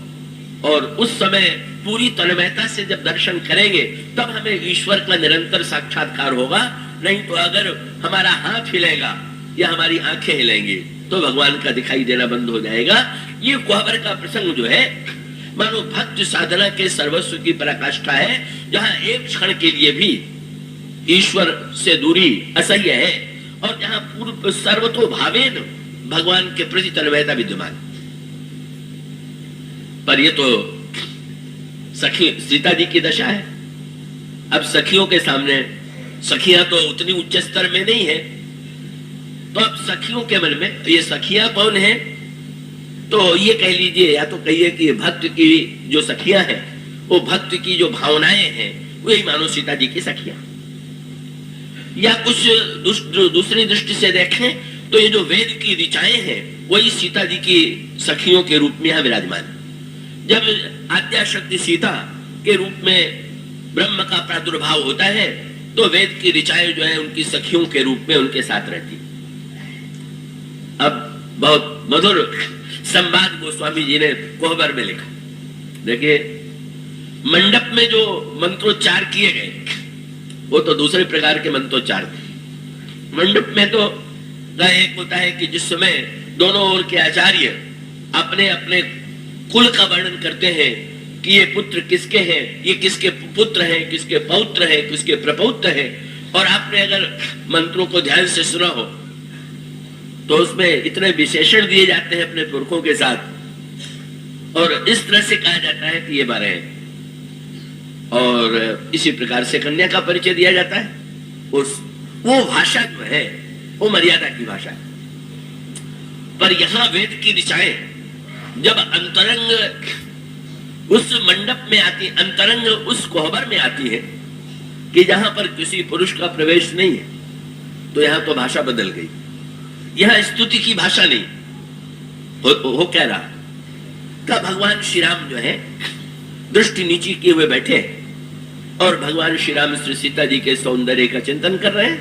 और उस समय पूरी तन्मयता से जब दर्शन करेंगे तब हमें ईश्वर का निरंतर साक्षात्कार होगा। नहीं तो अगर हमारा हाथ हिलेगा या हमारी आंखें हिलेंगी तो भगवान का दिखाई देना बंद हो जाएगा। ये कोहबर का प्रसंग जो है, मानो भक्त साधना के सर्वस्व की पराकाष्ठा है, जहां एक क्षण के लिए भी ईश्वर से दूरी असह्य है, और जहां पूर्व सर्वतो भावेन भगवान के प्रति तन्मयता विद्यमान। पर ये तो सखी सीता जी की दशा है। अब सखियों के सामने, सखियां तो उतनी उच्च स्तर में नहीं है, तो अब सखियों के मन में, ये सखियां कौन है? तो ये कह लीजिए, या तो कहिए कि भक्त की जो सखियां हैं, वो भक्त की जो भावनाएं हैं, वही मानो सीता जी की सखियां। या कुछ दूसरी दृष्टि से देखें तो ये जो वेद की ऋचाएं हैं, वही सीता जी की सखियों के रूप में यहां विराजमान है। जब आद्याशक्ति सीता के रूप में ब्रह्म का प्रादुर्भाव होता है, तो वेद की ऋचाएं जो है उनकी सखियों के रूप में उनके साथ रहती। अब बहुत मधुर संवाद गोस्वामी जी ने कोहबर में लिखा। देखिए, मंडप में जो मंत्रोच्चार किए गए वो तो दूसरे प्रकार के मंत्रोच्चार थे। मंडप में तो एक होता है कि जिस समय दोनों ओर के आचार्य अपने अपने कुल का वर्णन करते हैं कि ये पुत्र किसके हैं, ये किसके पुत्र हैं, किसके पौत्र हैं, किसके प्रपौत्र हैं, और आपने अगर मंत्रों को ध्यान से सुना हो तो उसमें इतने विशेषण दिए जाते हैं अपने पुरखों के साथ, और इस तरह से कहा जाता है कि ये 12 हैं, और इसी प्रकार से कन्या का परिचय दिया जाता है। वो भाषा जो है वो मर्यादा की भाषा है। पर यहां वेद की ऋचाएं जब अंतरंग उस मंडप में आती, अंतरंग उस कोहबर में आती है कि जहां पर किसी पुरुष का प्रवेश नहीं है, तो यहां तो भाषा बदल गई। यहां स्तुति की भाषा नहीं हो क्या रहा का भगवान श्री राम जो है दृष्टि नीची किए हुए बैठे, और भगवान श्री राम श्री सीता जी के सौंदर्य का चिंतन कर रहे हैं।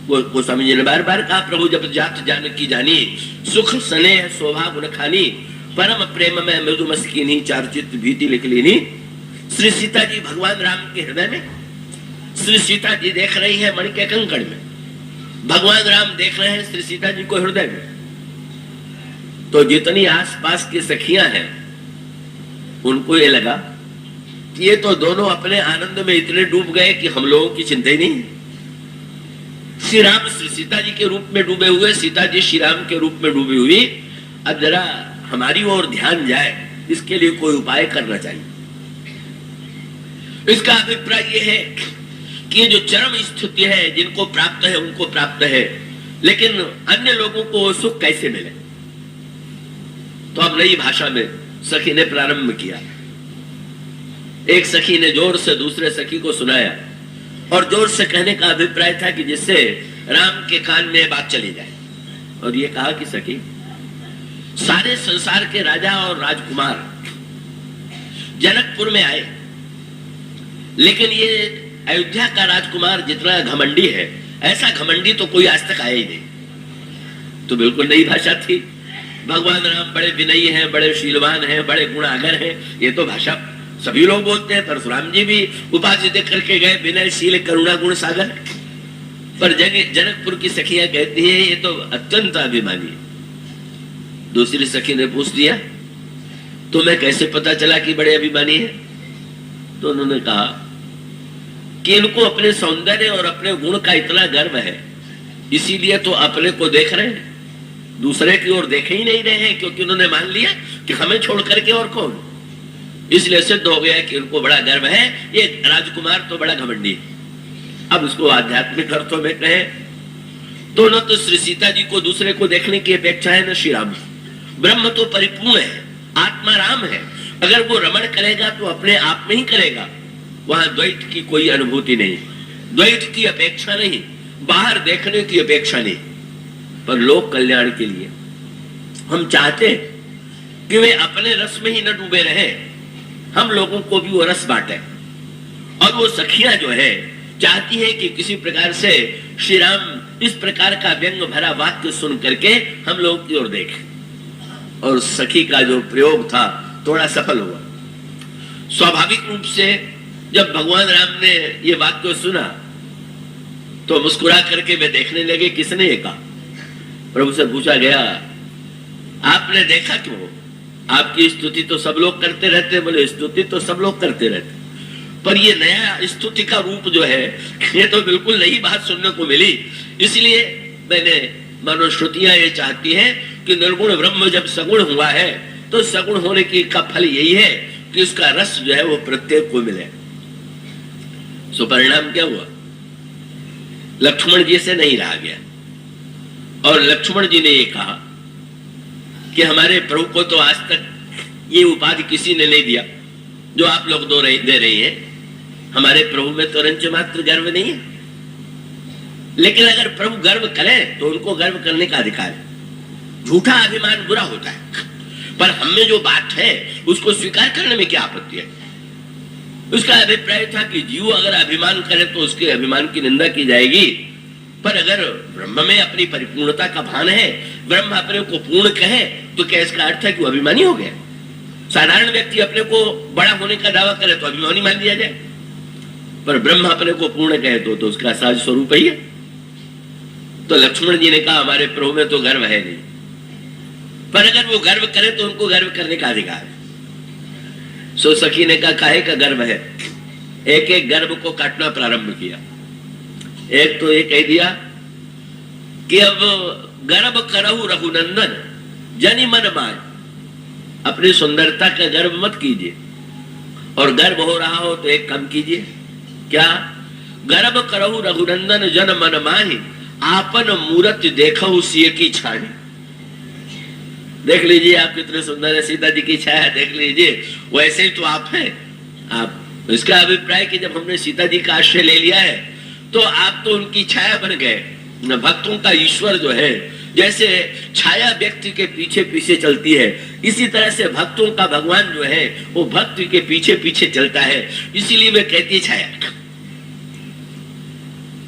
वो स्वामी जी ने बार बार कहा, प्रभु जब जात जानकी जानी, सुख स्नेह शोभा गुण खानी, परम प्रेम में मृदु मस्कीनी, चारचित भीति लिख लीनी। श्री सीता जी भगवान राम के हृदय में, श्री सीता जी देख रही है मणि के कंकड़ में, भगवान राम देख रहे हैं श्री सीता जी को हृदय में। तो जितनी आसपास की सखियां हैं उनको ये लगा कि ये तो दोनों अपने आनंद में इतने डूब गए कि हम लोगों की चिंता ही नहीं। श्री राम श्री सीता जी के रूप में डूबे हुए, सीता जी श्री राम के रूप में डूबी हुई। अब जरा हमारी ओर ध्यान जाए, इसके लिए कोई उपाय करना चाहिए। इसका अभिप्राय यह है कि ये जो चरम स्थिति है, जिनको प्राप्त है उनको प्राप्त है, लेकिन अन्य लोगों को सुख कैसे मिले। तो अब नई भाषा में सखी ने प्रारंभ किया। एक सखी ने जोर से दूसरे सखी को सुनाया, और जोर से कहने का अभिप्राय था कि जिससे राम के कान में बात चली जाए। और ये कहा कि सखी, सारे संसार के राजा और राजकुमार जनकपुर में आए, लेकिन ये अयोध्या का राजकुमार जितना घमंडी है, ऐसा घमंडी तो कोई आज तक आया ही नहीं। तो बिल्कुल नई भाषा थी। भगवान राम बड़े विनयी हैं, बड़े शीलवान हैं, बड़े गुणागर हैं, ये तो भाषा सभी लोग बोलते हैं। परशुराम जी भी उपाधि दे करके गए, विनय शील करुणा गुण सागर। पर जनकपुर की सखियां कहती है ये तो अत्यंत अभिमानी है। दूसरी सखी ने पूछ दिया तुम्हें कैसे पता चला कि बड़े अभिमानी है? तो उन्होंने कहा कि इनको अपने सौंदर्य और अपने गुण का इतना गर्व है, इसीलिए तो अपने को देख रहे हैं, दूसरे की ओर देख ही नहीं रहे हैं, क्योंकि उन्होंने मान लिया कि हमें छोड़ करके और कौन। इसलिए सिद्ध हो गया कि उनको बड़ा गर्व है, ये राजकुमार तो बड़ा घमंडी है। अब उसको आध्यात्मिक अर्थों में कहे तो न तो श्री सीता जी को दूसरे को देखने की अपेक्षा है, न श्री राम। ब्रह्म तो परिपूर्ण है, आत्मा राम है। अगर वो रमण करेगा तो अपने आप में ही करेगा, वहां द्वैत की कोई अनुभूति नहीं, द्वैत की अपेक्षा नहीं, बाहर देखने की अपेक्षा नहीं। पर लोक कल्याण के लिए हम चाहते हैं कि वे अपने रस में ही न डूबे रहे, हम लोगों को भी वो रस बांटे। और वो सखियां जो है चाहती है कि किसी प्रकार से श्री राम इस प्रकार का व्यंग भरा वाक्य सुन करके हम लोग की ओर देखें। और सखी का जो प्रयोग था थोड़ा सफल हुआ। स्वाभाविक रूप से जब भगवान राम ने ये वाक्य सुना तो मुस्कुरा करके वे देखने लगे। किसने ये कहा? प्रभु से पूछा गया आपने देखा क्यों? आपकी स्तुति तो सब लोग करते रहते। बोले स्तुति तो सब लोग करते रहते, पर ये नया स्तुति का रूप जो है ये तो बिल्कुल नई बात सुनने को मिली। इसलिए मैंने मनुश्रुतियां ये चाहती है कि निर्गुण ब्रह्म जब सगुण हुआ है तो सगुण होने की का फल यही है कि उसका रस जो है वो प्रत्येक को मिले। सो परिणाम क्या हुआ? लक्ष्मण जी से नहीं रहा गया और लक्ष्मण जी ने ये कहा कि हमारे प्रभु को तो आज तक ये उपाधि किसी ने नहीं दिया जो आप लोग दे रहे हैं। हमारे प्रभु में तो रंच मात्र गर्व नहीं है, लेकिन अगर प्रभु गर्व करें तो उनको गर्व करने का अधिकार है। झूठा अभिमान बुरा होता है, पर हमें जो बात है उसको स्वीकार करने में क्या आपत्ति है? उसका अभिप्राय था कि जीव अगर अभिमान करे तो उसके अभिमान की निंदा की जाएगी, पर अगर ब्रह्म में अपनी परिपूर्णता का भान है, ब्रह्म अपने को पूर्ण कहे, तो क्या इसका अर्थ है कि वो अभिमानी हो गया? साधारण व्यक्ति अपने को बड़ा होने का दावा करे तो अभिमानी मान लिया जाए, पर ब्रह्म अपने को पूर्ण कहे तो उसका सहज स्वरूप ही है। तो लक्ष्मण जी ने कहा हमारे प्रभु में तो गर्व है नहीं, पर अगर वो गर्व करे तो उनको गर्व करने का अधिकार है। सो सखी ने कहा काहे का गर्व है? एक एक गर्व को काटना प्रारंभ किया। एक तो ये कह दिया कि अब गर्व करहु रघुनंदन जनि मन मान। अपनी सुंदरता का गर्व मत कीजिए, और गर्व हो रहा हो तो एक कम कीजिए। क्या? गर्व करहु रघुनंदन जन मन माहि, आपन मूरत देखहु सिय की छानी। देख लीजिए आप कितने सुंदर है, सीता जी की छाया देख लीजिए, वैसे ही तो आप हैं। आप इसका अभिप्राय कि जब हमने सीता जी का आश्रय ले लिया है तो आप तो उनकी छाया बन गए। भक्तों का ईश्वर जो है जैसे छाया व्यक्ति के पीछे पीछे चलती है, इसी तरह से भक्तों का भगवान जो है वो भक्त के पीछे पीछे चलता है, इसीलिए मैं कहती छाया।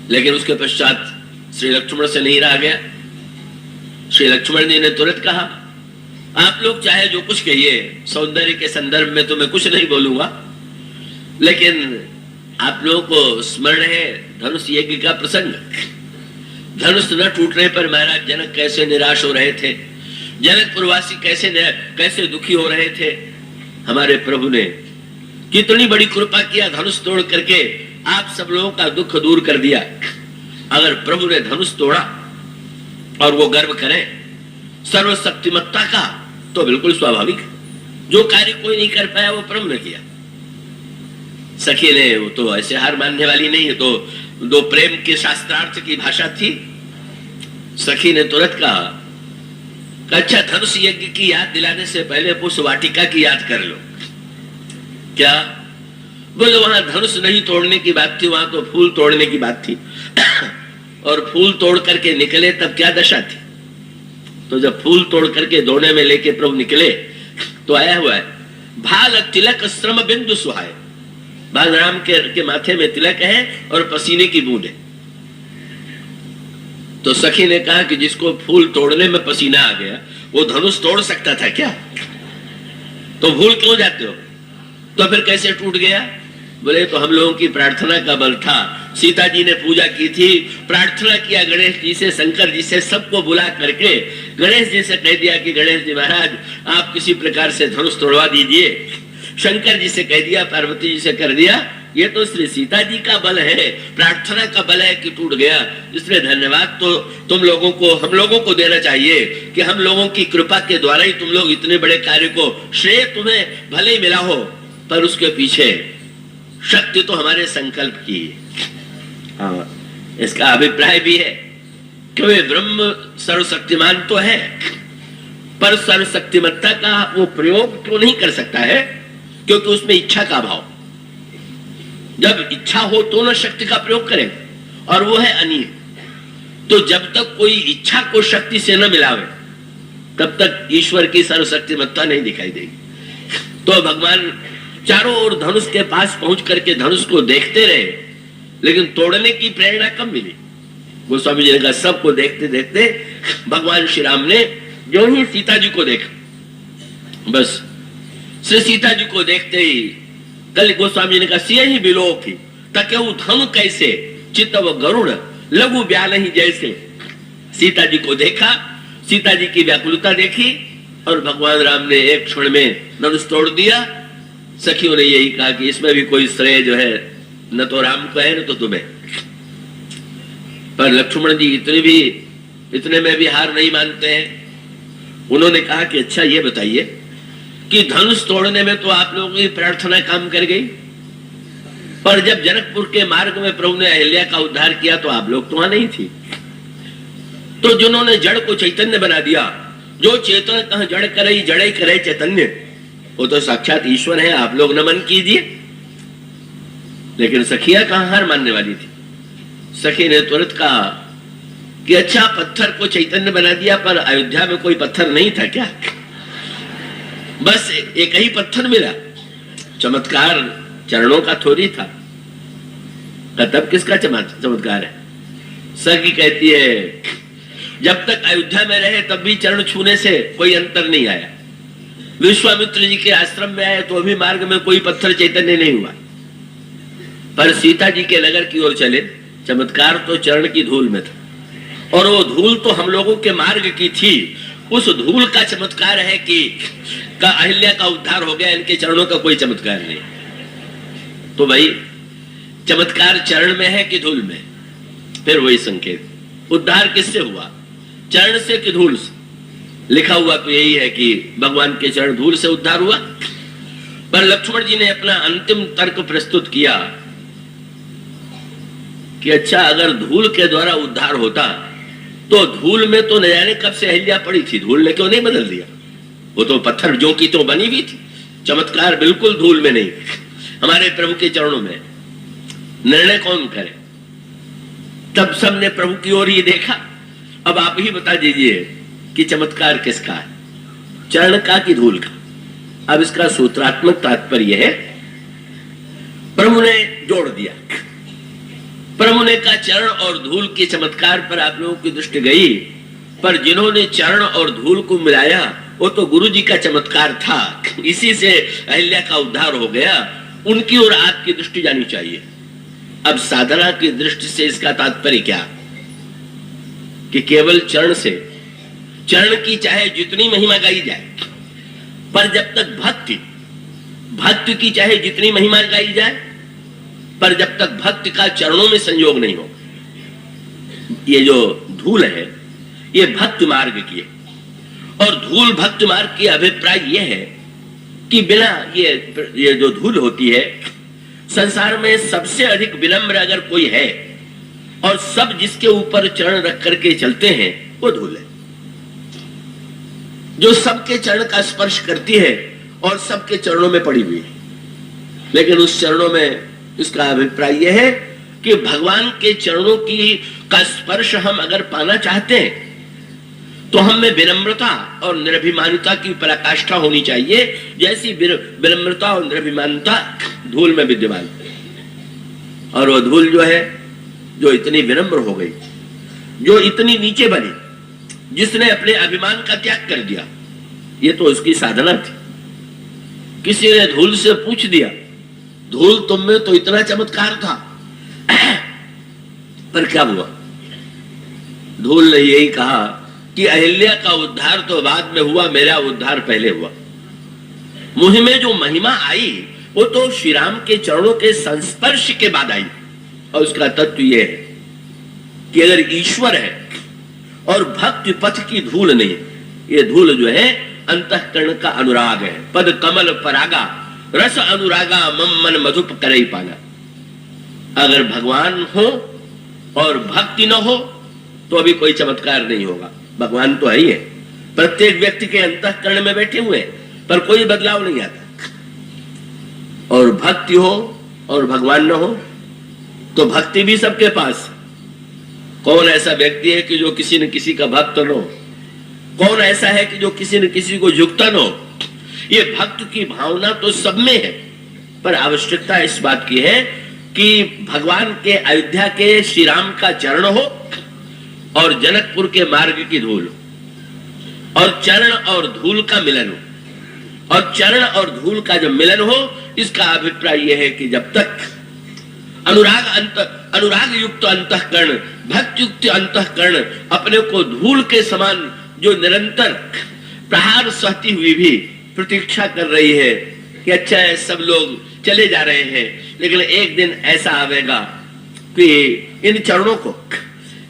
लेकिन उसके पश्चात श्री लक्ष्मण से नहीं रहा गया। श्री लक्ष्मण जी ने तुरंत कहा आप लोग चाहे जो कुछ कहिए, सौंदर्य के संदर्भ में तो मैं कुछ नहीं बोलूंगा, लेकिन आप लोगों को स्मरण है धनुष यज्ञ का प्रसंग। धनुष न टूटने पर महाराज जनक कैसे निराश हो रहे थे, जनकपुरवासी कैसे दुखी हो रहे थे। हमारे प्रभु ने कितनी बड़ी कृपा किया, धनुष तोड़ करके आप सब लोगों का दुख दूर कर दिया। अगर प्रभु ने धनुष तोड़ा और वो गर्व करें सर्वशक्तिमत्ता का, तो बिल्कुल स्वाभाविक जो कार्य कोई नहीं कर पाया वो प्रभु ने किया। सखी ने वो तो ऐसे हार मानने वाली नहीं है, तो दो प्रेम के शास्त्रार्थ की भाषा थी। सखी ने तुरंत कहा अच्छा धनुष यज्ञ की याद दिलाने से पहले पुष्प वाटिका की याद कर लो। क्या? बोले वहां धनुष नहीं तोड़ने की बात थी, वहां तो फूल तोड़ने की बात थी। और फूल तोड़ करके निकले तब क्या दशा थी? तो जब फूल तोड़ करके दोने में लेके प्रभु निकले तो आया हुआ है भाल तिलक श्रम बिंदु सुहाए। बलराम के माथे में तिलक है और पसीने की बूंद है। तो सखी ने कहा कि जिसको फूल तोड़ने में पसीना आ गया वो धनुष तोड़ सकता था क्या? तो भूल क्यों जाते हो? तो फिर कैसे टूट गया? बोले तो हम लोगों की प्रार्थना का बल था। सीता जी ने पूजा की थी, प्रार्थना किया गणेश जी से, शंकर जी से, सबको बुला करके गणेश जी से कह दिया कि गणेश जी महाराज आप किसी प्रकार से धनुष तोड़वा दीजिए। शंकर जी से कह दिया, पार्वती जी से कर दिया। ये तो श्री सीता जी का बल है, प्रार्थना का बल है कि टूट गया। इसलिए धन्यवाद तो तुम लोगों को, हम लोगों को देना चाहिए कि हम लोगों की कृपा के द्वारा ही तुम लोग इतने बड़े कार्य को, श्रेय तुम्हें भले ही मिला हो, पर उसके पीछे शक्ति तो हमारे संकल्प की है। हाँ, इसका अभिप्राय भी है कि वे ब्रह्म सर्वशक्तिमान तो है, पर सर्वशक्तिमत्ता का वो प्रयोग क्यों नहीं कर सकता है? क्योंकि उसमें इच्छा का अभाव। जब इच्छा हो तो न शक्ति का प्रयोग करें, और वो है अनिय। तो जब तक कोई इच्छा को शक्ति से न मिलावे तब तक ईश्वर की सर्वशक्तिमत्ता नहीं दिखाई देगी। तो भगवान चारों ओर धनुष के पास पहुंच करके धनुष को देखते रहे, लेकिन तोड़ने की प्रेरणा कब मिली? गोस्वामी जी ने कहा सबको देखते देखते भगवान श्री राम ने जो ही सीता जी को देखा, बस श्री सीता जी को देखते ही कल गोस्वामी जी ने कहा सिय ही बिलोकी तकेऊ धनु कैसे चितव गरुड़ लघु ब्याल ही जैसे। सीता जी को देखा, सीता जी की व्याकुलता देखी और भगवान राम ने एक क्षण में धनुष तोड़ दिया। सखियों ने यही कहा कि इसमें भी कोई श्रेय जो है न तो राम को है न तो तुम्हें। पर लक्ष्मण जी इतने में भी हार नहीं मानते हैं। उन्होंने कहा कि अच्छा ये बताइए कि धनुष तोड़ने में तो आप लोगों की प्रार्थना काम कर गई, पर जब जनकपुर के मार्ग में प्रभु ने अहिल्या का उद्धार किया तो आप लोग तो वहां नहीं थी। तो जिन्होंने जड़ को चैतन्य बना दिया, जो चेतन कहा जड़ करे जड़े करे चैतन्य, वो तो साक्षात ईश्वर है, आप लोग नमन कीजिए। लेकिन सखिया कहां हार मानने वाली थी। सखी ने तुरंत कहा कि अच्छा पत्थर को चैतन्य बना दिया, पर अयोध्या में कोई पत्थर नहीं था क्या? बस एक ही पत्थर मिला, चमत्कार चरणों का थोड़ी था। तब किसका चमत्कार है? सखी कहती है जब तक अयोध्या में रहे तब भी चरण छूने से कोई अंतर नहीं आया। विश्वामित्र जी के आश्रम में आए तो अभी मार्ग में कोई पत्थर चैतन्य नहीं हुआ, पर सीता जी के नगर की ओर चले, चमत्कार तो चरण की धूल में था। और वो धूल तो हम लोगों के मार्ग की थी। उस धूल का चमत्कार है कि अहिल्या का उद्धार हो गया, इनके चरणों का कोई चमत्कार नहीं। तो भाई चमत्कार चरण में है कि धूल में? फिर वही संकेत, उद्धार किससे हुआ, चरण से कि धूल से? लिखा हुआ तो यही है कि भगवान के चरण धूल से उद्धार हुआ। पर लक्ष्मण जी ने अपना अंतिम तर्क प्रस्तुत किया कि अच्छा अगर धूल के द्वारा उद्धार होता तो धूल में तो न जाने कब से अहिल्या पड़ी थी, धूल ने क्यों नहीं बदल दिया? वो तो पत्थर जो की तो बनी हुई थी। चमत्कार बिल्कुल धूल में नहीं, हमारे प्रभु के चरणों में। निर्णय कौन करे? तब सबने प्रभु की ओर ही देखा। अब आप ही बता दीजिए कि चमत्कार किसका है, चरण का कि धूल का? अब इसका सूत्रात्मक तात्पर्य है, प्रभु ने जोड़ दिया। प्रभु ने कहा चरण और धूल के चमत्कार पर आप लोगों की दृष्टि गई, पर जिन्होंने चरण और धूल को मिलाया वो तो गुरु जी का चमत्कार था, इसी से अहिल्या का उद्धार हो गया। उनकी ओर आपकी दृष्टि जानी चाहिए। अब साधना की दृष्टि से इसका तात्पर्य क्या कि केवल चरण से, चरण की चाहे जितनी महिमा गाई जाए, पर जब तक भक्ति की चाहे जितनी महिमा गाई जाए, पर जब तक भक्ति का चरणों में संयोग नहीं हो। ये जो धूल है ये भक्ति मार्ग की है, और धूल भक्ति मार्ग की अभिप्राय यह है कि बिना ये जो धूल होती है, संसार में सबसे अधिक विनम्र अगर कोई है और सब जिसके ऊपर चरण रख करके चलते हैं वो धूल है, जो सबके चरण का स्पर्श करती है और सबके चरणों में पड़ी हुई है। लेकिन उस चरणों में इसका अभिप्राय यह है कि भगवान के चरणों का स्पर्श हम अगर पाना चाहते हैं तो हम में विनम्रता और निरभिमानता की पराकाष्ठा होनी चाहिए, जैसी विनम्रता और निरभिमानता धूल में विद्यमान। और वो धूल जो है, जो इतनी विनम्र हो गई, जो इतनी नीचे बनी, जिसने अपने अभिमान का त्याग कर दिया, ये तो उसकी साधना थी। किसी ने धूल से पूछ दिया, धूल तुम में तो इतना चमत्कार था, पर क्या हुआ? धूल ने यही कहा कि अहिल्या का उद्धार तो बाद में हुआ, मेरा उद्धार पहले हुआ। मुझ में जो महिमा आई वो तो श्री राम के चरणों के संस्पर्श के बाद आई। और उसका तत्व यह है कि अगर ईश्वर है और भक्ति पथ की धूल नहीं, ये धूल जो है अंतःकरण का अनुराग है। पद कमल परागा रस अनुरागा मम मन मधुप करई पाना। अगर भगवान हो और भक्ति न हो तो अभी कोई चमत्कार नहीं होगा। भगवान तो है ही है, प्रत्येक व्यक्ति के अंतःकरण में बैठे हुए हैं, पर कोई बदलाव नहीं आता। और भक्ति हो और भगवान न हो तो भक्ति भी सबके पास। कौन ऐसा व्यक्ति है कि जो किसी न किसी का भक्त न हो? कौन ऐसा है कि जो किसी न किसी को झुकता न हो? ये भक्त की भावना तो सब में है, पर आवश्यकता इस बात की है कि भगवान के अयोध्या के श्री राम का चरण हो और जनकपुर के मार्ग की धूल, और चरण और धूल का मिलन हो। और चरण और धूल का जब मिलन हो, इसका अभिप्राय यह है कि जब तक अनुराग युक्त अंतःकरण, भक्ति युक्त अंतःकरण अपने को धूल के समान जो निरंतर प्रहार सहती हुई भी प्रतीक्षा कर रही है कि अच्छा है, सब लोग चले जा रहे हैं, लेकिन एक दिन ऐसा आवेगा कि इन चरणों को,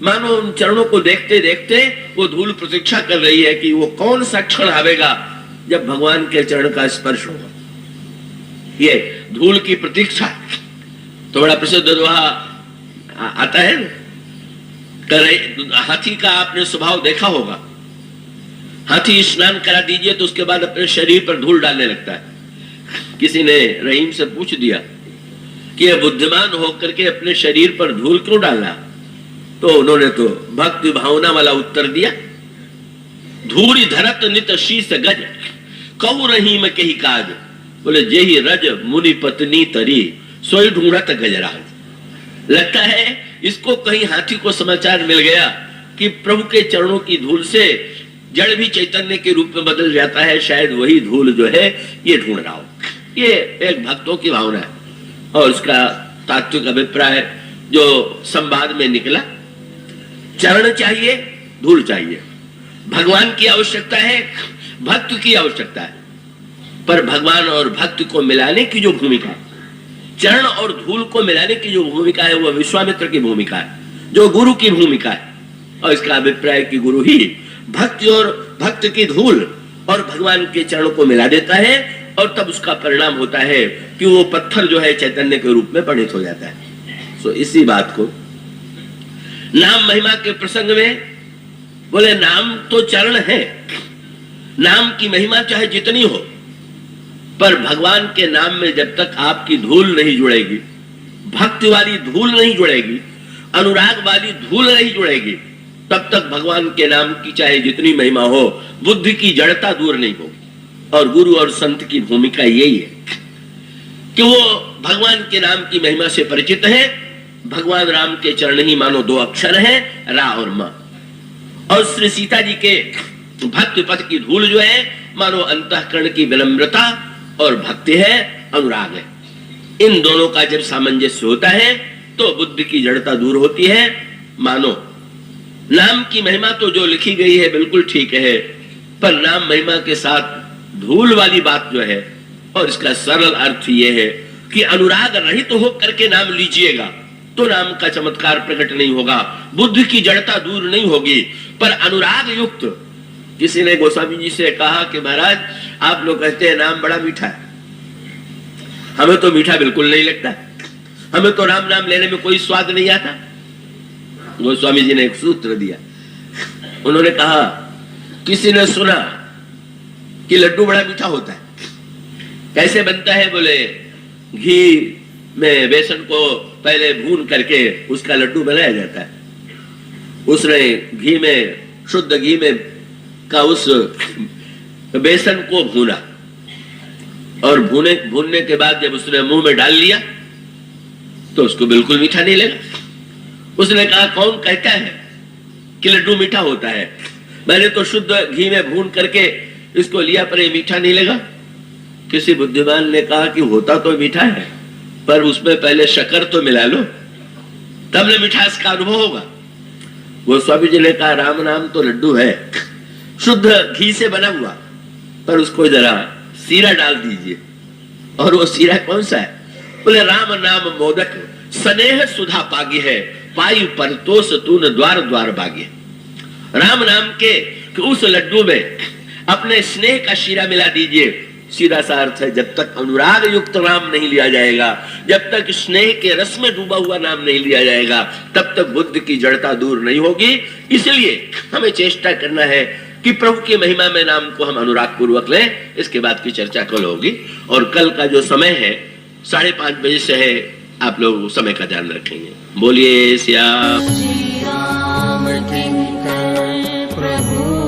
मानो उन चरणों को देखते देखते वो धूल प्रतीक्षा कर रही है कि वो कौन सा क्षण आवेगा जब भगवान के चरण का स्पर्श होगा। ये धूल की प्रतीक्षा तो बड़ा प्रसिद्ध दोहा आता है। हाथी का आपने स्वभाव देखा होगा। हाथी स्नान करा दीजिए तो उसके बाद अपने शरीर पर धूल डालने लगता है। किसी ने रहीम से पूछ दिया कि यह बुद्धिमान होकर के अपने शरीर पर धूल क्यों डाला, तो उन्होंने तो भक्ति भावना वाला उत्तर दिया, धूरी धरत नित शीस गज कऊ रहीम के ही काज। बोले जेही रज मुनि पत्नी तरी सोई ढूंढत गजराज। लगता है इसको कहीं हाथी को समाचार मिल गया कि प्रभु के चरणों की धूल से जड़ भी चैतन्य के रूप में बदल जाता है, शायद वही धूल जो है ये ढूंढ रहा हो। ये एक भक्तों की भावना है और उसका तात्विक अभिप्राय जो संवाद में निकला, चरण चाहिए, धूल चाहिए। भगवान की आवश्यकता है, भक्त की आवश्यकता है, पर भगवान और भक्त को मिलाने की जो भूमिका है, चरण और धूल को मिलाने की जो भूमिका है, वह विश्वामित्र की भूमिका है, जो गुरु की भूमिका है। और इसका अभिप्राय कि गुरु ही भक्ति और भक्त की धूल और भगवान के चरणों को मिला देता है, और तब उसका परिणाम होता है कि वो पत्थर जो है चैतन्य के रूप में परिणित हो जाता है। सो इसी बात को नाम महिमा के प्रसंग में बोले, नाम तो चरण है, नाम की महिमा चाहे जितनी हो, पर भगवान के नाम में जब तक आपकी धूल नहीं जुड़ेगी, भक्ति वाली धूल नहीं जुड़ेगी, अनुराग वाली धूल नहीं जुड़ेगी, तब तक भगवान के नाम की चाहे जितनी महिमा हो, बुद्धि की जड़ता दूर नहीं होगी। और गुरु और संत की भूमिका यही है कि वो भगवान के नाम की महिमा से परिचित है। भगवान राम के चरण ही मानो दो अक्षर है, रा और मा। और श्री सीता जी के भक्ति पथ की धूल जो है मानो अंतःकरण की विनम्रता और भक्ति है, अनुराग है। इन दोनों का जब सामंजस्य होता है तो बुद्धि की जड़ता दूर होती है। मानो नाम की महिमा तो जो लिखी गई है बिल्कुल ठीक है, पर नाम महिमा के साथ धूल वाली बात जो है, और इसका सरल अर्थ यह है कि अनुराग रहित तो होकर के नाम लीजिएगा तो नाम का चमत्कार प्रकट नहीं होगा, बुद्धि की जड़ता दूर नहीं होगी। पर अनुराग युक्त, किसी ने गोस्वामी जी से कहा कि महाराज आप लोग कहते हैं नाम बड़ा मीठा है, हमें तो मीठा बिल्कुल नहीं लगता, हमें तो राम नाम लेने में कोई स्वाद नहीं आता। गोस्वामी जी ने एक सूत्र दिया, उन्होंने कहा किसी ने सुना कि लड्डू बड़ा मीठा होता है, कैसे बनता है? बोले घी में बेसन को पहले भून करके उसका लड्डू बनाया जाता है। उसने घी में, शुद्ध घी में का उस बेसन को भूना, और भूनने के बाद जब उसने मुंह में डाल लिया तो उसको बिल्कुल मीठा नहीं लगा। उसने कहा, कौन कहता है कि लड्डू मीठा होता है? मैंने तो शुद्ध घी में भून करके इसको लिया, पर ये मीठा नहीं लगा। किसी बुद्धिमान ने कहा कि होता तो मीठा है, पर उसमें पहले शक्कर तो मिला लो, तब न मिठास का अनुभव होगा। वो स्वामी जी ने कहा, राम नाम तो लड्डू है, शुद्ध घी से बना हुआ, पर उसको जरा सीरा डाल दीजिए। और वो सीरा कौन सा है? बोले, राम नाम मोदक स्नेह सुधा पागी है, पाई परतोष तून द्वार द्वार बागे। राम नाम के उस लड्डू में अपने स्नेह का शीरा मिला दीजिए। सीधा सा अर्थ है, जब तक अनुराग युक्त नाम नहीं लिया जाएगा, जब तक स्नेह के रस में डूबा हुआ नाम नहीं लिया जाएगा, तब तक बुद्ध की जड़ता दूर नहीं होगी। इसलिए हमें चेष्टा करना है कि प्रभु की महिमा में नाम को हम अनुराग पूर्वक लें। इसके बाद की चर्चा कल होगी, और कल का जो समय है 5:30 बजे से है, आप लोग समय का ध्यान रखेंगे। बोलिए श्याम प्रभु